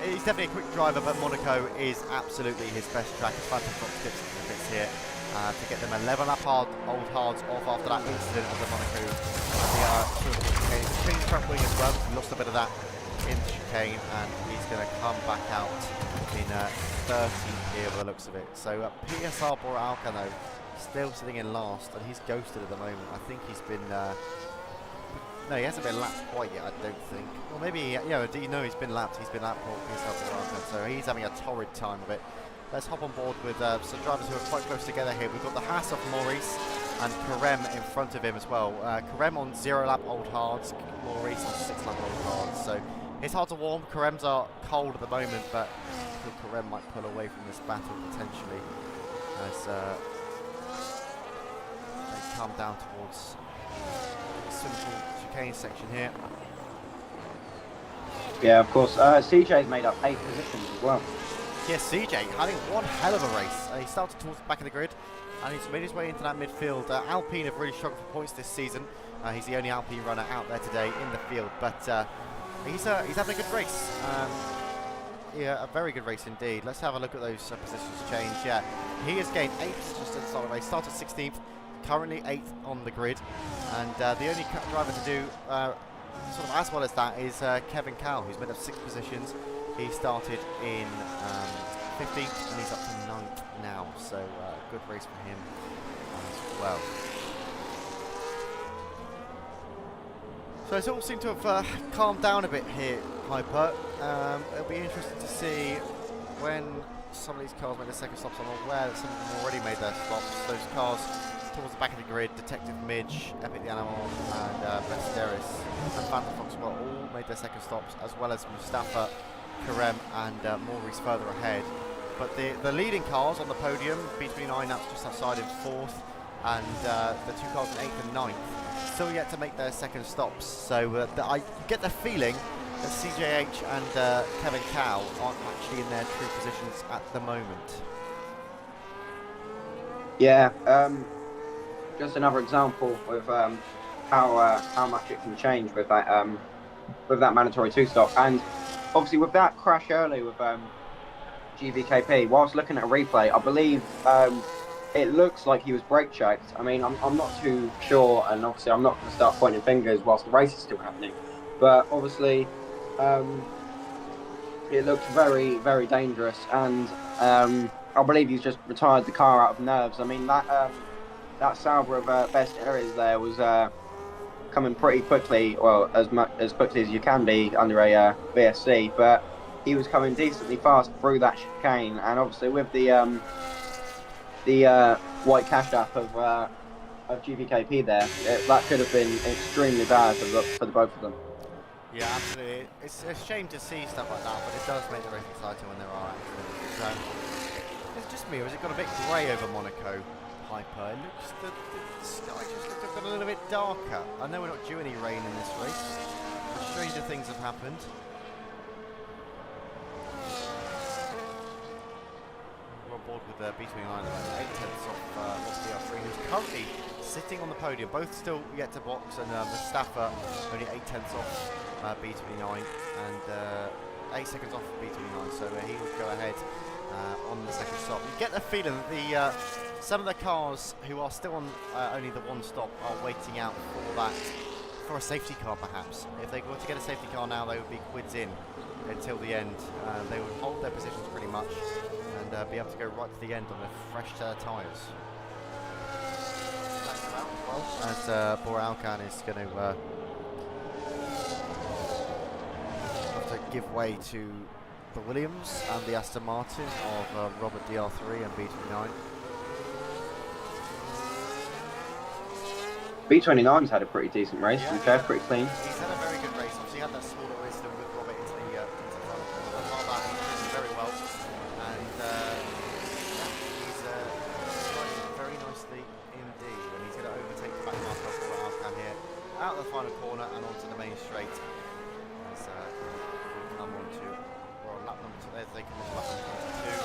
he's definitely a quick driver, but Monaco is absolutely his best track. His Phantom Fox gets the bits here. To get them 11 lap old hards off after that incident of the Monaco chicane. It's a clean front wing as well. He lost a bit of that in the chicane, and he's going to come back out in 13th here by the looks of it. So PSR Bora Alcano still sitting in last, and he's ghosted at the moment. I think he's been no, he hasn't been lapped quite yet, I don't think. Well, maybe, he's been lapped. He's been lapped for PSR Bora Alcano, so he's having a torrid time of it. Let's hop on board with some drivers who are quite close together here. We've got the Haas of Maurice and Karem in front of him as well. Karem on 0 lap old hards, Maurice on 6 lap old hards. So It's hard to warm. Karems are cold at the moment, but I think Karem might pull away from this battle potentially as they come down towards the simple chicane section here. Yeah, of course. CJ's made up 8 positions as well. Yes, CJ having one hell of a race. He started towards the back of the grid and he's made his way into that midfield. Alpine have really struggled for points this season. He's the only Alpine runner out there today in the field, but he's having a good race. Yeah, a very good race indeed. Let's have a look at those positions change. Yeah, he has gained 8 just at the start of the race. Started 16th, currently 8th on the grid, and the only driver to do sort of as well as that is Kevin Cowell, who's made up 6 positions. He started in 15th and he's up to 9th now, so good race for him as well. So it's all seemed to have calmed down a bit here, Hyper. It'll be interesting to see when some of these cars make their second stops. I'm aware that some of them already made their stops. Those cars towards the back of the grid, Detective Midge, Epic the Animal, and Besteris and Phantom Fox were all made their second stops, as well as Mustafa, Karem, and Maurice further ahead. But the leading cars on the podium, B29 that's just outside in 4th, and the 2 cars in 8th and 9th, still yet to make their second stops. So I get the feeling that CJH and Kevin Cowell aren't actually in their true positions at the moment. Yeah, just another example of how much it can change with that mandatory 2-stop, and obviously with that crash early with GVKP. Whilst looking at a replay, I believe it looks like he was brake checked. I mean, I'm not too sure, and obviously I'm not going to start pointing fingers whilst the race is still happening. But obviously, it looked very, very dangerous, and I believe he's just retired the car out of nerves. I mean, that Sauber of best areas there was coming pretty quickly, well, as quickly as you can be under a VSC, but he was coming decently fast through that chicane, and obviously with the white cash app of GVKP there, that could have been extremely bad for the both of them. Yeah, absolutely. It's a shame to see stuff like that, but it does make the race exciting when there are accidents. It's just me, or has it got a bit grey over Monaco, Hyper? It looks, the sky just looks a little bit darker. I know we're not due any rain in this race, but stranger things have happened. We're on board with B29 at the moment, 8 tenths off DR3, who's currently sitting on the podium. Both still yet to box, and Mustafa only 8 tenths off B29 and 8 seconds off B29, so he will go ahead on the second stop. You get the feeling that some of the cars who are still on only the one stop are waiting out for a safety car perhaps. If they were to get a safety car now, they would be quids in until the end. They would hold their positions pretty much and be able to go right to the end on their fresh tyres. As Bora Alcan is going to have to give way to the Williams and the Aston Martin of Robert DR3 and B29. B29's had a pretty decent race, yeah, pretty clean. He's had a very good race. Obviously, he had that smaller incident with Robert into the front. Apart that, he's doing very well, and he's riding very nicely indeed. And he's going to overtake the back marker for Alcan here, out of the final corner and onto the main straight. As we come on to, we're on lap number 2. There they come on to lap number 22.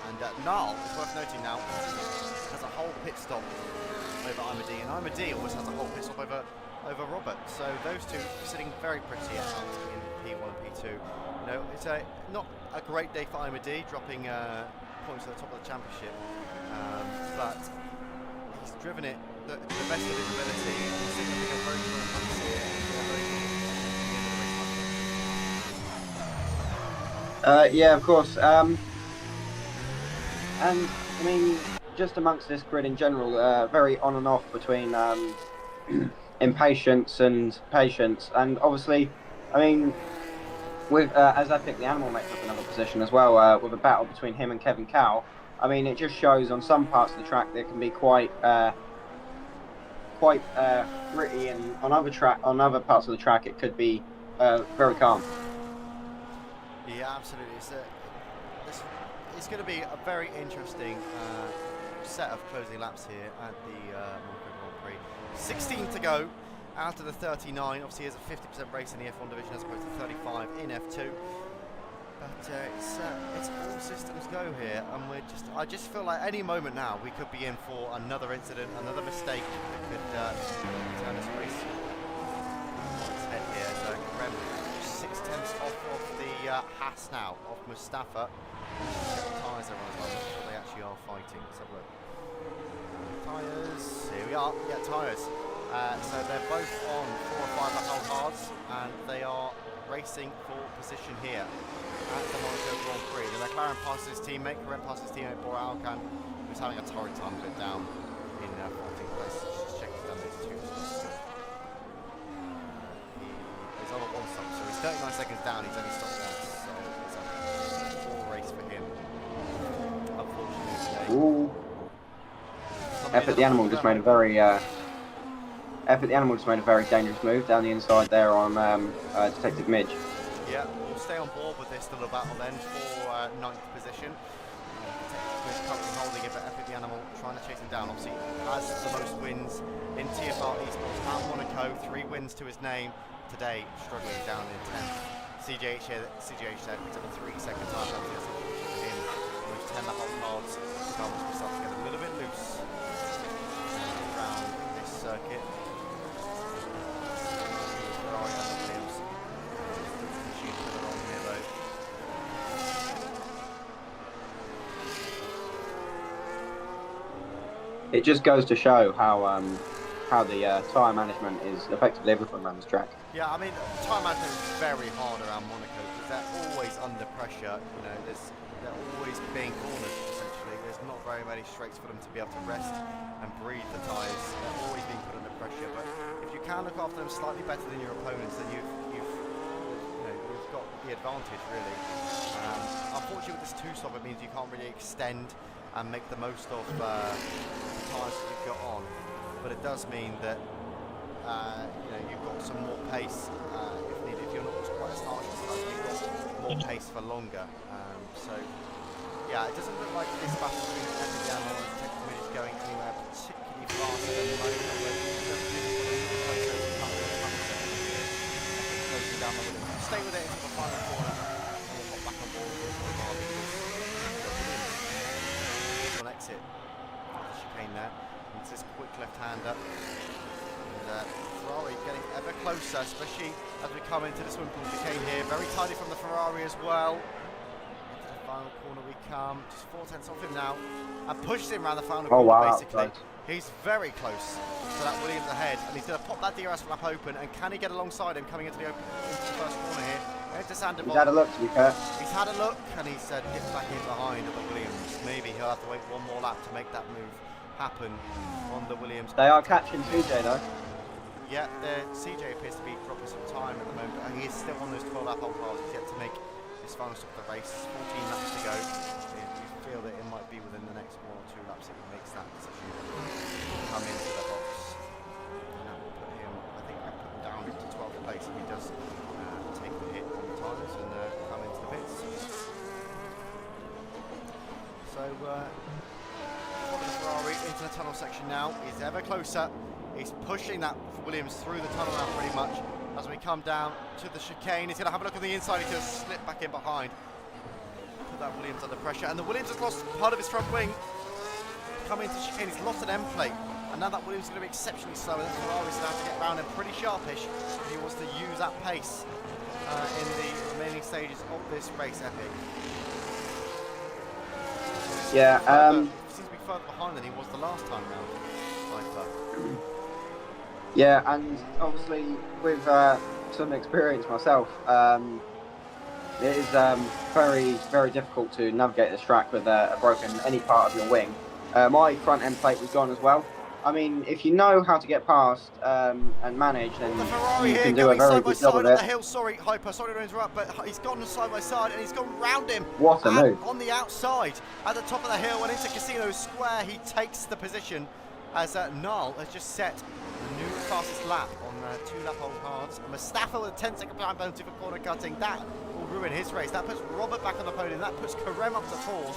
And Niall, it's worth noting now, has a whole pit stop over Imad, and Imad almost has a whole pit stop over Robert. So those two sitting very pretty out in P1 and P2. You know, it's not a great day for Imad, dropping points at the top of the championship, but he's driven it the best of his ability. He's signaling a very strong pace here. Yeah, of course. And I mean, just amongst this grid in general, very on and off between impatience and patience. And obviously, I mean, with as I think the Animal makes up another position as well, with a battle between him and Kevin Cowell. I mean, it just shows on some parts of the track there can be quite gritty, and on other parts of the track it could be very calm. Yeah, absolutely. It's going to be a very interesting set of closing laps here at the Monaco Grand Prix. 16 to go out of the 39. Obviously, there's a 50% race in the F1 division as opposed to 35 in F2. But it's all systems go here, and I just feel like any moment now we could be in for another incident, another mistake that could turn this race on its head here. So Rem 6/10 off of the Haas now, of Mustafa. Tyres are on as well, I'm not sure they actually are fighting. Let's have a look. Tyres, here we are, yeah, tyres. So they're both on 4 or 5 lap hards, and they are racing for position here at the Monaco Grand Prix. The McLaren passes his teammate, Ren passes his teammate Bora Alcan, who's having a torrid time a bit down in 14th place. Just check he's done those 2 stops. He's on a 1 stop, so he's 39 seconds down, he's only stopped once, so it's a poor race for him. Unfortunately today. Ooh. Effort the Animal just made a very dangerous move down the inside there on Detective Midge. Yeah, we'll stay on board with this little battle then for 9th position. Detective Midge currently holding it, but Effort the Animal trying to chase him down. Obviously has the most wins in TFR eSports at Monaco, 3 wins to his name. Today struggling down in 10th. CJH there picks up a 3-second time penalty. That's unfortunate for him. Those 10 lap cards start to get a little bit loose around this circuit. It just goes to show how the tyre management is effectively everything around this track. Yeah, I mean, time management is very hard around Monaco because they're always under pressure. You know, they're always being cornered. Essentially, there's not very many straights for them to be able to rest and breathe the tyres. They're always being put under pressure. But if you can look after them slightly better than your opponents, then you've got the advantage really. Unfortunately, with this 2-stop, it means you can't really extend and make the most of the tyres that you've got on. But it does mean that you've got some more pace if needed. If you're not quite as harsh as us, you've got more pace for longer. So yeah, it doesn't look like this battle between Effort the Animal and Detective Midge is going anywhere particularly fast at the moment. Closing down the window. Stay with it until the final corner, and we'll hop back on board with the car because on exit of the chicane there. It's this quick left-hander. And Ferrari getting ever closer, especially as we come into the swim pool chicane here. Very tidy from the Ferrari as well. Into the final corner we come. Just 4/10 off him now. And pushes him around the final corner, wow, basically. He's very close to that Williams ahead. And he's going to pop that DRS lap open. And can he get alongside him coming into the first corner here? Into Sandoval. He's had a look, to be fair. He's had a look, and he said get back in behind at the Williams. Maybe he'll have to wait 1 more lap to make that move happen on the Williams. They are catching CJ though. Yeah, CJ appears to be dropping some time at the moment. He is still on those 12 lap cars. He's yet to make his final stop of the race. 14 laps to go. You feel that it might be within the next 1 or 2 laps that he makes that decision to come into the box. And that will put him, I think I put him down into 12th place if he does take the hit on the tyres and come into the pits. So, Ferrari into the tunnel section now. He's ever closer. He's pushing that Williams through the tunnel now pretty much. As we come down to the chicane, he's going to have a look on the inside. He's going to slip back in behind. Put that Williams under pressure. And the Williams has lost part of his front wing. Coming into chicane, he's lost an end plate. And now that Williams is going to be exceptionally slow. And Ferrari's going to have to get around him pretty sharpish if he wants to use that pace in the remaining stages of this race, Epic. Yeah, He seems to be further behind than he was the last time round. Yeah, and obviously with some experience myself, it is very, very difficult to navigate this track with a broken any part of your wing. My front end plate was gone as well. I mean, if you know how to get past and manage, then you can do a very good job of it. The hill, sorry, Hyper, sorry to interrupt, but he's gone side by side and he's gone round him. What a move. On the outside, at the top of the hill and into Casino Square, he takes the position as Null has just set a new fastest lap on 2 lap old cards. And Mustafa with a 10-second time penalty for corner cutting. That will ruin his race. That puts Robert back on the podium. That puts Karem up to 4th.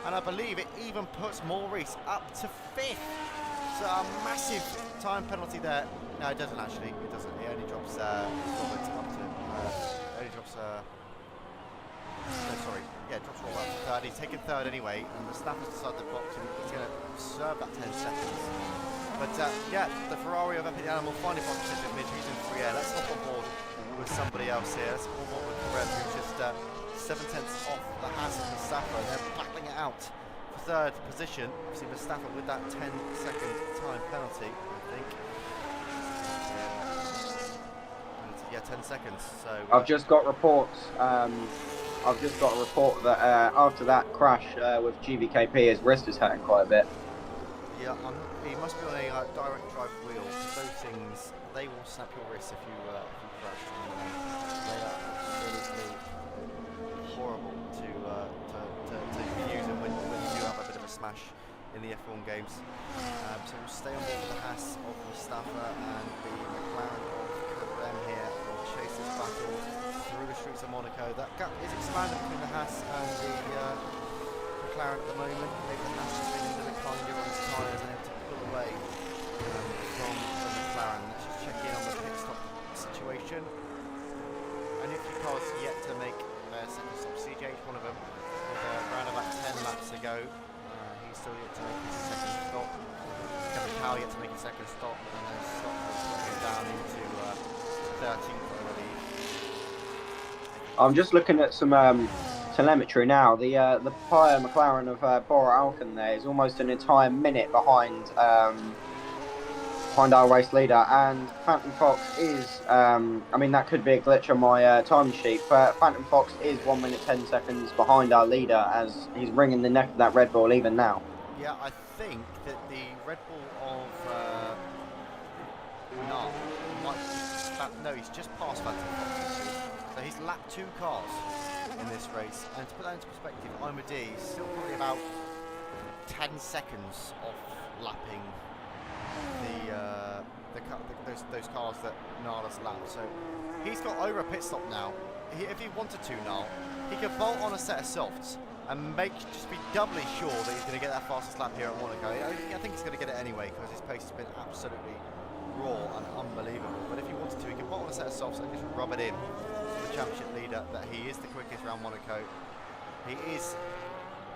And I believe it even puts Maurice up to 5th. So a massive time penalty there. No, it doesn't actually. It doesn't. It only drops Robert up to. Only drops. No, sorry. Yeah, it drops Robert up to 3rd. He's taken 3rd anyway, and Mustafa's decided the box, and he's going to serve that 10 seconds. But yeah, the Ferrari of Epic Animal finally partnership at mid. He's in free air. Let's hop on board with somebody else here. Let's hop on board with Karem, who's just 7/10 off the Haas of Mustafa, and they're battling it out for 3rd position. Obviously Mustafa with that 10-second time penalty, I think. Yeah, 10 seconds. So I've just got reports. I've just got a report that after that crash with GVKP, his wrist is hurting quite a bit. yeah, he must be on a direct drive wheel. Those things, they will snap your wrist if you crash. They are absolutely horrible to use them when you do have a bit of a smash in the F1 games. So we'll stay on board with the Haas of Mustafa and the McLaren of Karem here will chase this battle through the streets of Monaco. That gap is expanding between the Haas and the McLaren at the moment. Maybe the Haas has been a little bit kinder on his tyres and able to pull away from the McLaren. Let's just check in on the pit stop situation. And if your car's yet to make their second stop, CJ is one of them with around about 10 laps to go. He's still yet to make his second stop. Kevin Cow yet to make his second stop, and then stop going down into 13th, I believe. I'm just looking at some telemetry now. The Pyre McLaren of Bora Alkan there is almost an entire minute behind our race leader, and Phantom Fox is, I mean that could be a glitch on my time sheet, but Phantom Fox is 1 minute 10 seconds behind our leader as he's wringing the neck of that Red Bull even now. Yeah, I think that the Red Bull of no, he's just passed Phantom Fox. So he's lapped 2 cars in this race, and to put that into perspective, Imadi is still probably about 10 seconds off lapping those cars that Nala's lapped. So he's got over a pit stop now. If he wanted to, Nala, he could bolt on a set of softs and just be doubly sure that he's going to get that fastest lap here at Monaco. I think he's going to get it anyway because his pace has been absolutely raw and unbelievable. But if he wanted to, he could bolt on a set of softs and just rub it in to the championship leader that he is the quickest around Monaco. He is,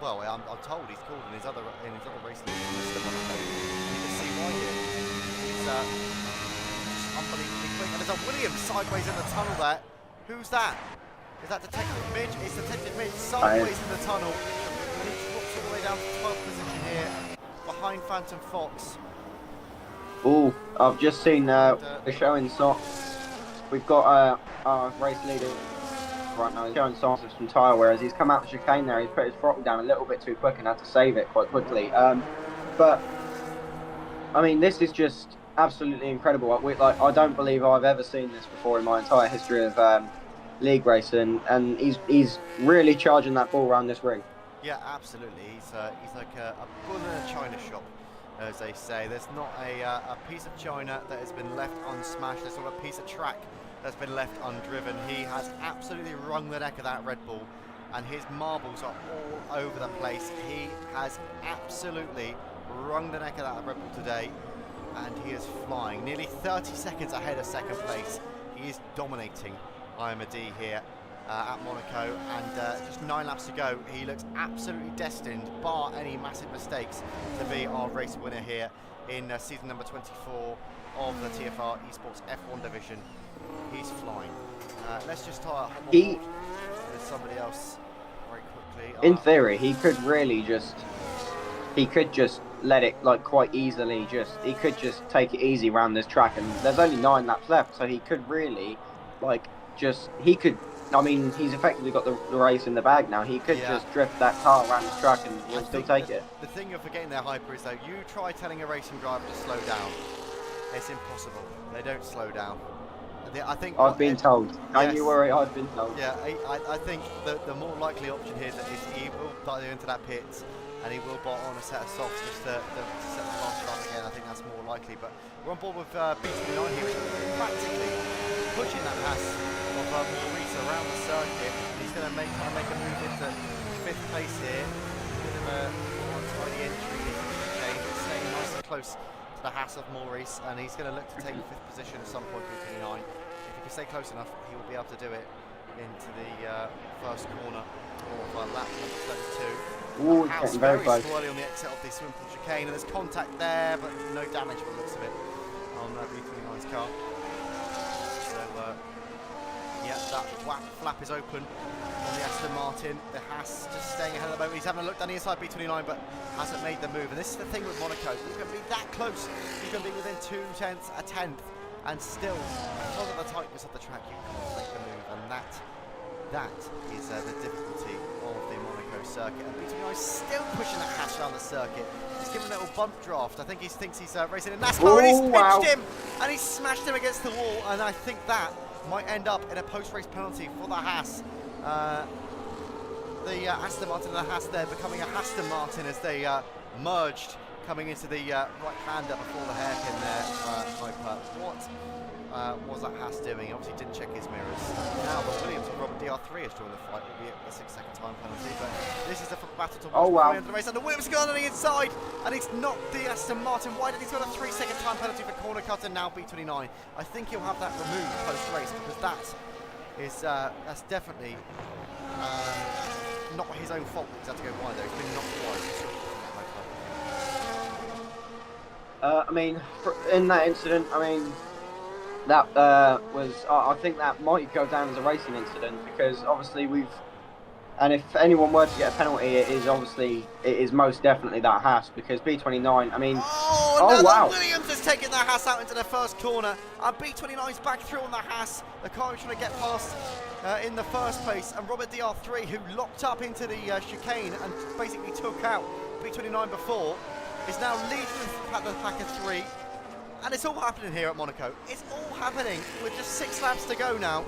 well, I'm told he's called in his other races Mr. Monaco. You can see why here. He's unbelievably quick. And there's a Williams sideways in the tunnel there. Who's that? Is that Detective Midge? It's Detective Midge sideways in the tunnel. And he drops all the way down to 12th position here behind Phantom Fox. Oh, I've just seen the showing socks. We've got our race leader right now. He's showing signs of some tyre wear as he's come out the chicane there. He's put his throttle down a little bit too quick and had to save it quite quickly. But I mean, this is just absolutely incredible. I don't believe I've ever seen this before in my entire history of league racing, and he's really charging that ball around this ring. Yeah, absolutely. He's like a bull in a china shop, as they say. There's not a piece of china that has been left unsmashed. There's not a piece of track that's been left undriven. He has absolutely wrung the neck of that Red Bull, and his marbles are all over the place. He has absolutely wrung the neck of that Red Bull today, and he is flying. Nearly 30 seconds ahead of second place. He is dominating Imadi here at Monaco, and just 9 laps to go. He looks absolutely destined, bar any massive mistakes, to be our race winner here in season number 24 of the TFR eSports F1 division. He's flying. Let's just hop on board with somebody else very quickly. In theory, he could really just let it quite easily. He could just take it easy around this track, and there's only 9 laps left, so he could really I mean, he's effectively got the race in the bag now. He could just drift that car around the track and he'll still take it. The thing you're forgetting there, Hyper, is though, you try telling a racing driver to slow down. It's impossible. They don't slow down. I think I've been told. Don't you worry, I've been told. Yeah, I think the more likely option here is he will dive into that pit and he will bolt on a set of softs just to set the fast track again, I think that's more likely. But we're on board with B29 here, which is practically pushing that Haas of Maurice around the circuit. He's going to try to make a move into 5th place here. Bit of a untidy entry into the chicane, staying nice and close to the Haas of Maurice, and he's going to look to take 5th position at some point B29. If he can stay close enough, he will be able to do it into the first corner of lap number 32. Ooh, House very very close. swirly on the exit of the swimming pool chicane, and there's contact there, but no damage by the looks of it on B29's car. So, yeah, that flap is open on the Aston Martin. The Haas just staying ahead of the moment. He's having a look down the inside B29, but hasn't made the move. And this is the thing with Monaco. You can be that close. You can be within 0.2 a tenth, and still, because of the tightness of the track, you can't make the move. And that is the difficulty of the Monaco circuit. And B29 is still pushing the Haas around the circuit. He's given a little bump draft. I think he thinks he's racing in NASCAR, and he's pinched him, and he's smashed him against the wall. And I think that might end up in a post-race penalty for the Haas. The Aston Martin and the Haas there becoming a Aston Martin as they merged, coming into the right-hander before the hairpin there. What was that Haas doing? He obviously didn't check his mirrors. Now the Williams and Robert DR3 has joined the fight, albeit a 6-second time penalty, but this is the battle to watch before the end of the race. And the Williams has gone on the inside, and he's knocked the Aston Martin wide, and he's got a 3-second time penalty for corner cut, and now B29. I think he'll have that removed post-race, because that's definitely not his own fault that he's had to go wide there. He's been knocked wide. I mean, in that incident, I mean, that was, I think that might go down as a racing incident, because obviously and if anyone were to get a penalty, it is most definitely that Haas, because B29, I mean, wow. Williams has taken the Haas out into the first corner, and B29's back through on the Haas. The car was trying to get past in the first place, and Robert DR3, who locked up into the chicane and basically took out B29 before, is now leading the pack of 3. And it's all happening here at Monaco. It's all happening with just 6 laps to go now.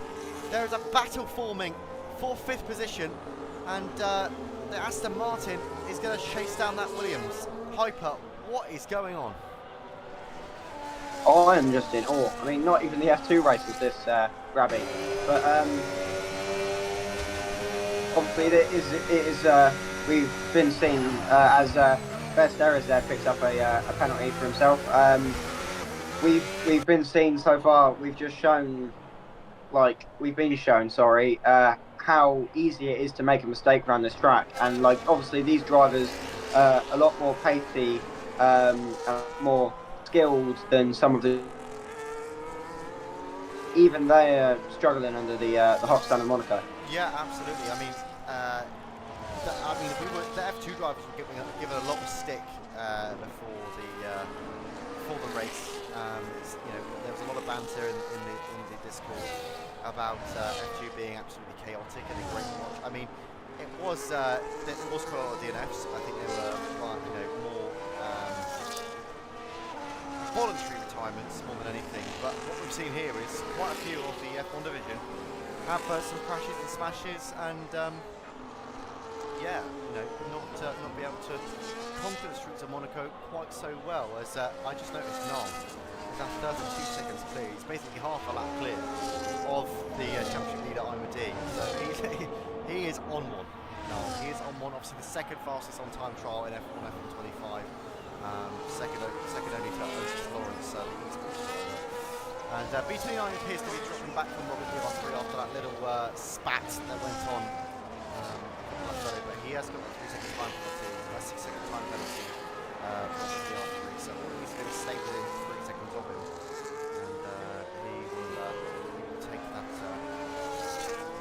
There is a battle forming for 5th position, and the Aston Martin is going to chase down that Williams. Hyper, what is going on? I am just in awe. I mean, not even the F2 race is this grabby, but obviously it is. We've been seeing as Best Errors there picks up a penalty for himself. We've been seeing so far. We've been shown, how easy it is to make a mistake around this track, and obviously these drivers are a lot more pacey, more skilled than some of the. Even they are struggling under the hot sun of Monaco. Yeah, absolutely. I mean, if we were, the F2 drivers were given a lot of stick before the race. There was a lot of banter in the Discord about F2 being absolutely chaotic and a great watch. I mean, it was quite a lot of DNFs. I think they were more voluntary retirements more than anything. But what we've seen here is quite a few of the F1 division have some crashes and smashes, and not be able to conquer the streets of Monaco quite so well. As I just noticed, Nom is at 32 seconds clear. He's basically half a lap clear of the championship leader Imad. So he is on one. No, he is on one. Obviously, the second fastest on time trial in F1 F125. Second only to Otis Lawrence, the eSports driver. And B29 appears to be dropping back from Robert DR3 after that little spat that went on. But he has got a 3-second time penalty, a 6-second time penalty for DR3. So all he needs to do is stay within 3 seconds of him, and he will take that.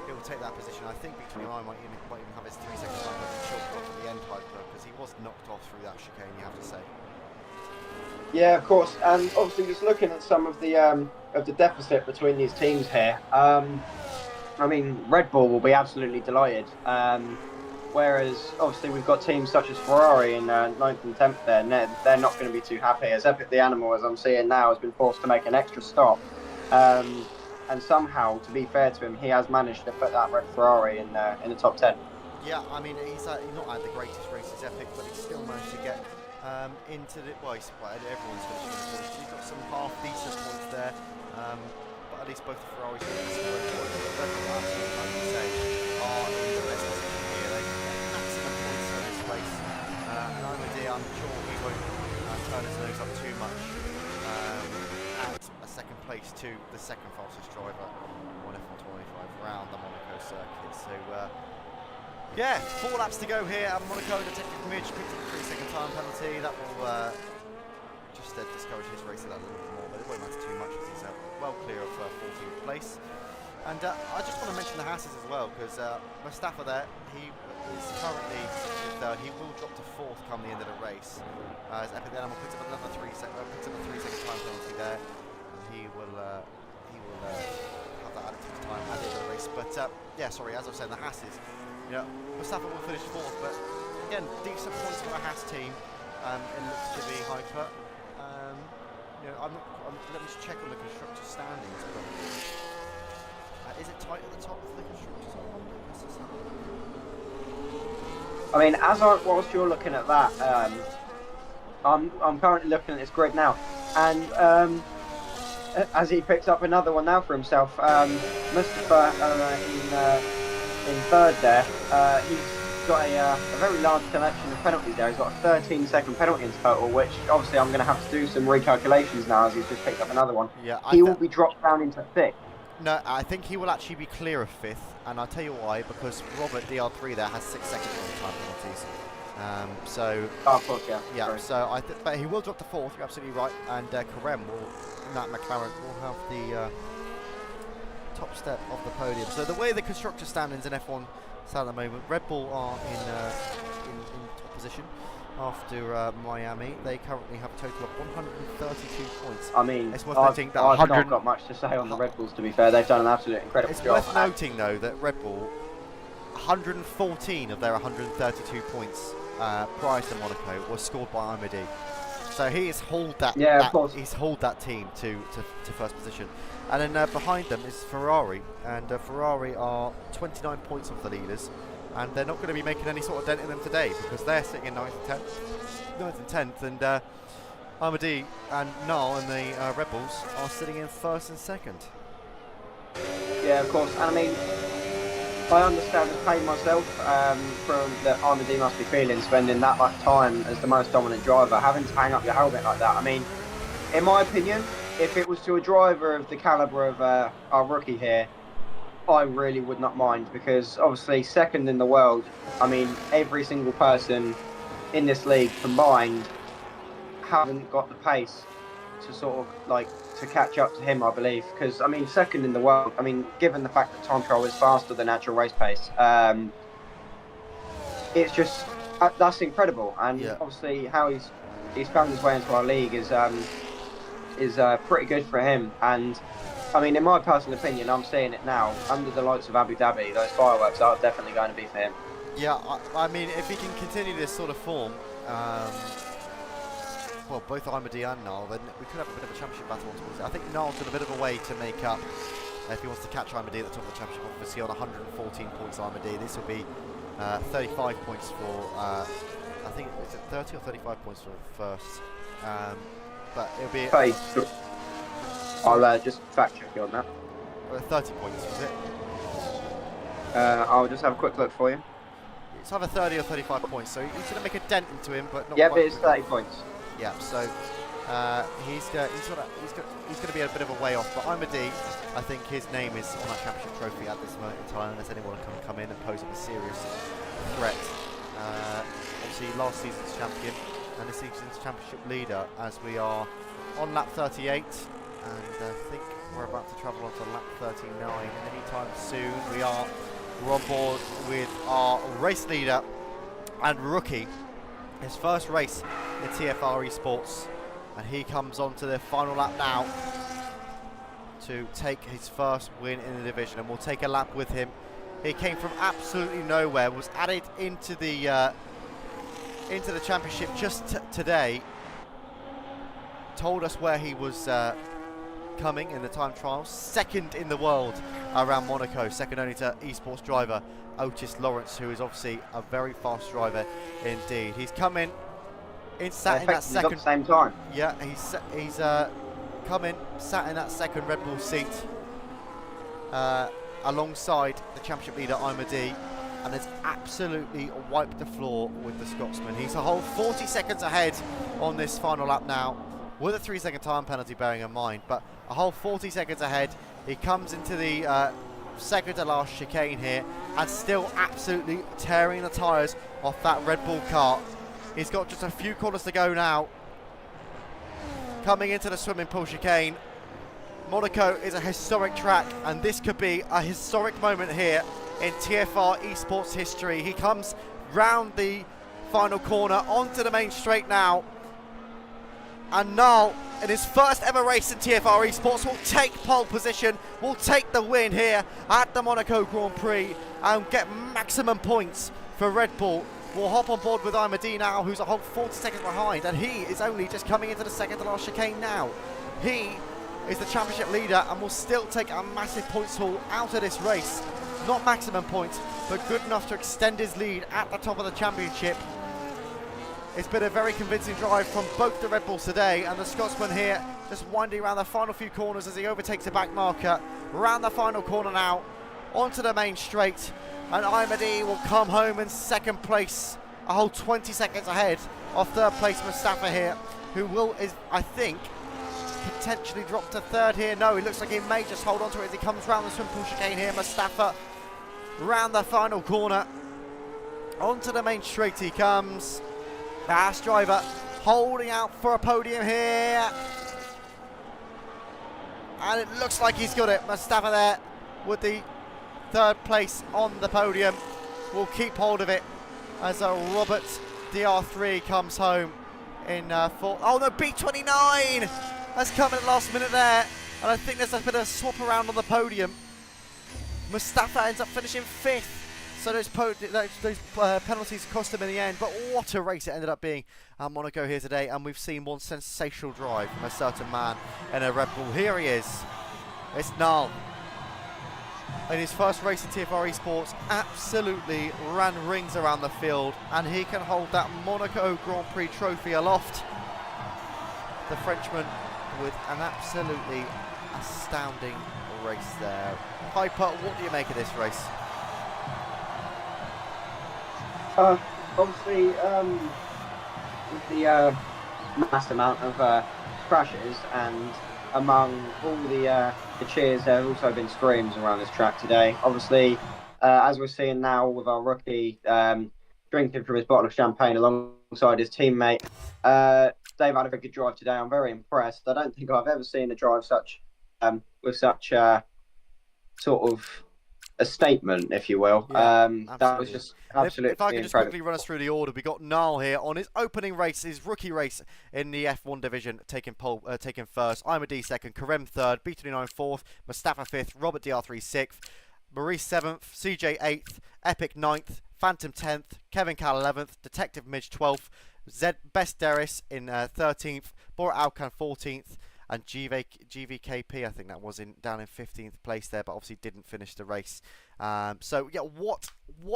He will take that position. I think B29 might even have his 3-second time penalty chalked off at the end, because he was knocked off through that chicane. You have to say. Yeah, of course, and obviously just looking at some of the deficit between these teams here. I mean, Red Bull will be absolutely delighted. Whereas, obviously, we've got teams such as Ferrari in 9th and 10th there, and they're not going to be too happy, as Epic the Animal, as I'm seeing now, has been forced to make an extra stop. And somehow, to be fair to him, he has managed to put that red Ferrari in the top 10. Yeah, I mean, he's not had the greatest races, Epic, but he's still managed to get into the, well, everyone's finishing in the points, but he's got some half decent points there. But at least both the Ferraris and the Red Bull, like you say, are in the best position here. They get maximum points for this race. And I'm sure he won't turn his nose up too much at a second place to the second fastest driver on F125 round the Monaco circuit. So yeah, 4 laps to go here at Monaco. The technical Midge picked up a 3-second time penalty. That will just discourage his race a little bit more, but it won't matter too much as he's well clear of 14th place. And I just want to mention the Hasses as well, because Mustafa there, he is currently in third. He will drop to 4th come the end of the race. As Epic Animal picks up another 3-second time penalty there, and he will have that added to his time at the end of the race. But yeah, sorry, as I've said, the Hasses, you know, Mustafa will finish 4th, but again, decent points for a Haas team. It looks to be hyper. You know, let me just check on the constructor standings. Is it tight at the top for the constructors? I mean, whilst you're looking at that, I'm currently looking at this grid now, and as he picks up another one now for himself, Mustafa in third there. He's got a very large collection of penalties there. He's got a 13-second penalty in total, which obviously I'm going to have to do some recalculations now as he's just picked up another one. Yeah, he will be dropped down into 5th. No, I think he will actually be clear of 5th, and I'll tell you why, because Robert DR3 there has 6 second time penalties. So of course, yeah. Sorry. So but he will drop to 4th. You're absolutely right, and Karem Nat McLaren will have the top step of the podium. So the way the constructor standings in F1 stand at the moment, Red Bull are in top position after Miami. They currently have a total of 132 points. I mean, it's worth noting that I've not got much to say on the Red Bulls, to be fair. They've done an absolutely incredible job. It's worth noting, though, that Red Bull, 114 of their 132 points prior to Monaco was scored by Amadi. So he has hauled that. Yeah, of course. He's hauled that team to first position. And then behind them is Ferrari, and Ferrari are 29 points off the leaders, and they're not going to be making any sort of dent in them today because they're sitting in 9th and 10th, and Amadi and Null and the Red Bulls are sitting in 1st and 2nd. Yeah, of course. And I mean, I understand the pain myself from that Amadi must be feeling, spending that much time as the most dominant driver, having to hang up your helmet like that. I mean, in my opinion, if it was to a driver of the calibre of our rookie here, I really would not mind, because obviously 2nd in the world, I mean, every single person in this league combined haven't got the pace to sort of like to catch up to him, I believe, because I mean 2nd in the world, I mean, given the fact that time trial is faster than actual race pace, it's just that's incredible. And yeah, obviously how he's found his way into our league is pretty good for him. And I mean, in my personal opinion, I'm seeing it now, under the lights of Abu Dhabi, those fireworks are definitely going to be for him. Yeah, I mean, if he can continue this sort of form, well, both Amadi and Niall, then we could have a bit of a championship battle on towards it. I think Niall's got a bit of a way to make up if he wants to catch Amadi at the top of the championship. Obviously on 114 points Amadi, this will be 35 points for, I think, is it 30 or 35 points for first? But it'll be... I'll just fact check you on that. 30 points, was it? I'll just have a quick look for you. It's either 30 or 35 points, so he's going to make a dent into him, but not. Yeah, but it's 30 points. Yeah, so he's going to be a bit of a way off. But Amadi, I think his name is on that championship trophy at this moment in time, unless anyone can come in and pose up a serious threat. Obviously, last season's champion and this season's championship leader, as we are on lap 38. And I think we're about to travel on to lap 39 anytime soon. We're on board with our race leader and rookie, his first race in TFR eSports, and he comes on to the final lap now to take his first win in the division, and we'll take a lap with him. He came from absolutely nowhere, was added into the championship just today, told us where he was coming in the time trials, 2nd in the world around Monaco, 2nd only to eSports driver Otis Lawrence, who is obviously a very fast driver indeed. He's come in sat in that Effectively got second. the same time. Yeah, he's come in, sat in that second Red Bull seat alongside the championship leader Imadi, and has absolutely wiped the floor with the Scotsman. He's a whole 40 seconds ahead on this final lap now, with a 3-second time penalty bearing in mind, but a whole 40 seconds ahead. He comes into the second to last chicane here, and still absolutely tearing the tyres off that Red Bull kart. He's got just a few corners to go now. Coming into the swimming pool chicane. Monaco is a historic track, and this could be a historic moment here in TFR eSports history. He comes round the final corner onto the main straight now, and Niall, in his first ever race in TFR eSports, will take pole position, will take the win here at the Monaco Grand Prix and get maximum points for Red Bull. We'll hop on board with Imadi now, who's a whole 40 seconds behind, and he is only just coming into the second to last chicane now. He is the championship leader and will still take a massive points haul out of this race. Not maximum points, but good enough to extend his lead at the top of the championship. It's been a very convincing drive from both the Red Bulls today, and the Scotsman here just winding around the final few corners as he overtakes the back marker. Round the final corner now, onto the main straight, and Imadi will come home in second place, a whole 20 seconds ahead of third place Mustafa here, who will, I think, potentially drop to third here. No, he looks like he may just hold on to it as he comes round the swim pool chicane here. Mustafa round the final corner, onto the main straight he comes. Fast driver holding out for a podium here, and it looks like he's got it. Mustafa there with the third place on the podium will keep hold of it as Robert DR3 comes home in fourth. Oh no, B29 has come in at the last minute there, and I think there's a bit of a swap around on the podium. Mustafa ends up finishing fifth, so those penalties cost him in the end. But what a race it ended up being at Monaco here today, and we've seen one sensational drive from a certain man in a Red Bull. Here he is. It's Niall. In his first race in TFR eSports, absolutely ran rings around the field, and he can hold that Monaco Grand Prix trophy aloft. The Frenchman with an absolutely astounding race there. Piper, what do you make of this race? Obviously, with the mass amount of crashes, and among all the cheers, there have also been screams around this track today. Obviously, as we're seeing now with our rookie drinking from his bottle of champagne alongside his teammate, they've had a very good drive today. I'm very impressed. I don't think I've ever seen a drive with such sort of a statement, if you will. Yeah, that was just absolutely if I could just incredible. quickly run us through the order, we got Niall here on his opening race, his rookie race in the F1 division, taking first, Imadi second, Karem third, B29 fourth, Mustafa fifth, Robert DR3 sixth, Maurice seventh, CJ eighth, Epic ninth, Phantom 10th, Kevin Cal 11th, Detective Midge 12th, Zed Best Deris in 13th, Bora Alkan 14th, and GVKP, I think that was down in 15th place there, but obviously didn't finish the race. So yeah, what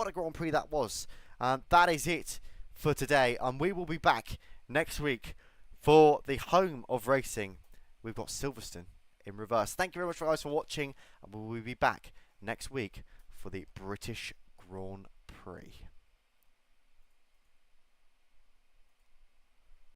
a Grand Prix that was. That is it for today, and we will be back next week for the home of racing. We've got Silverstone in reverse. Thank you very much guys for watching, and we will be back next week for the British Grand Prix.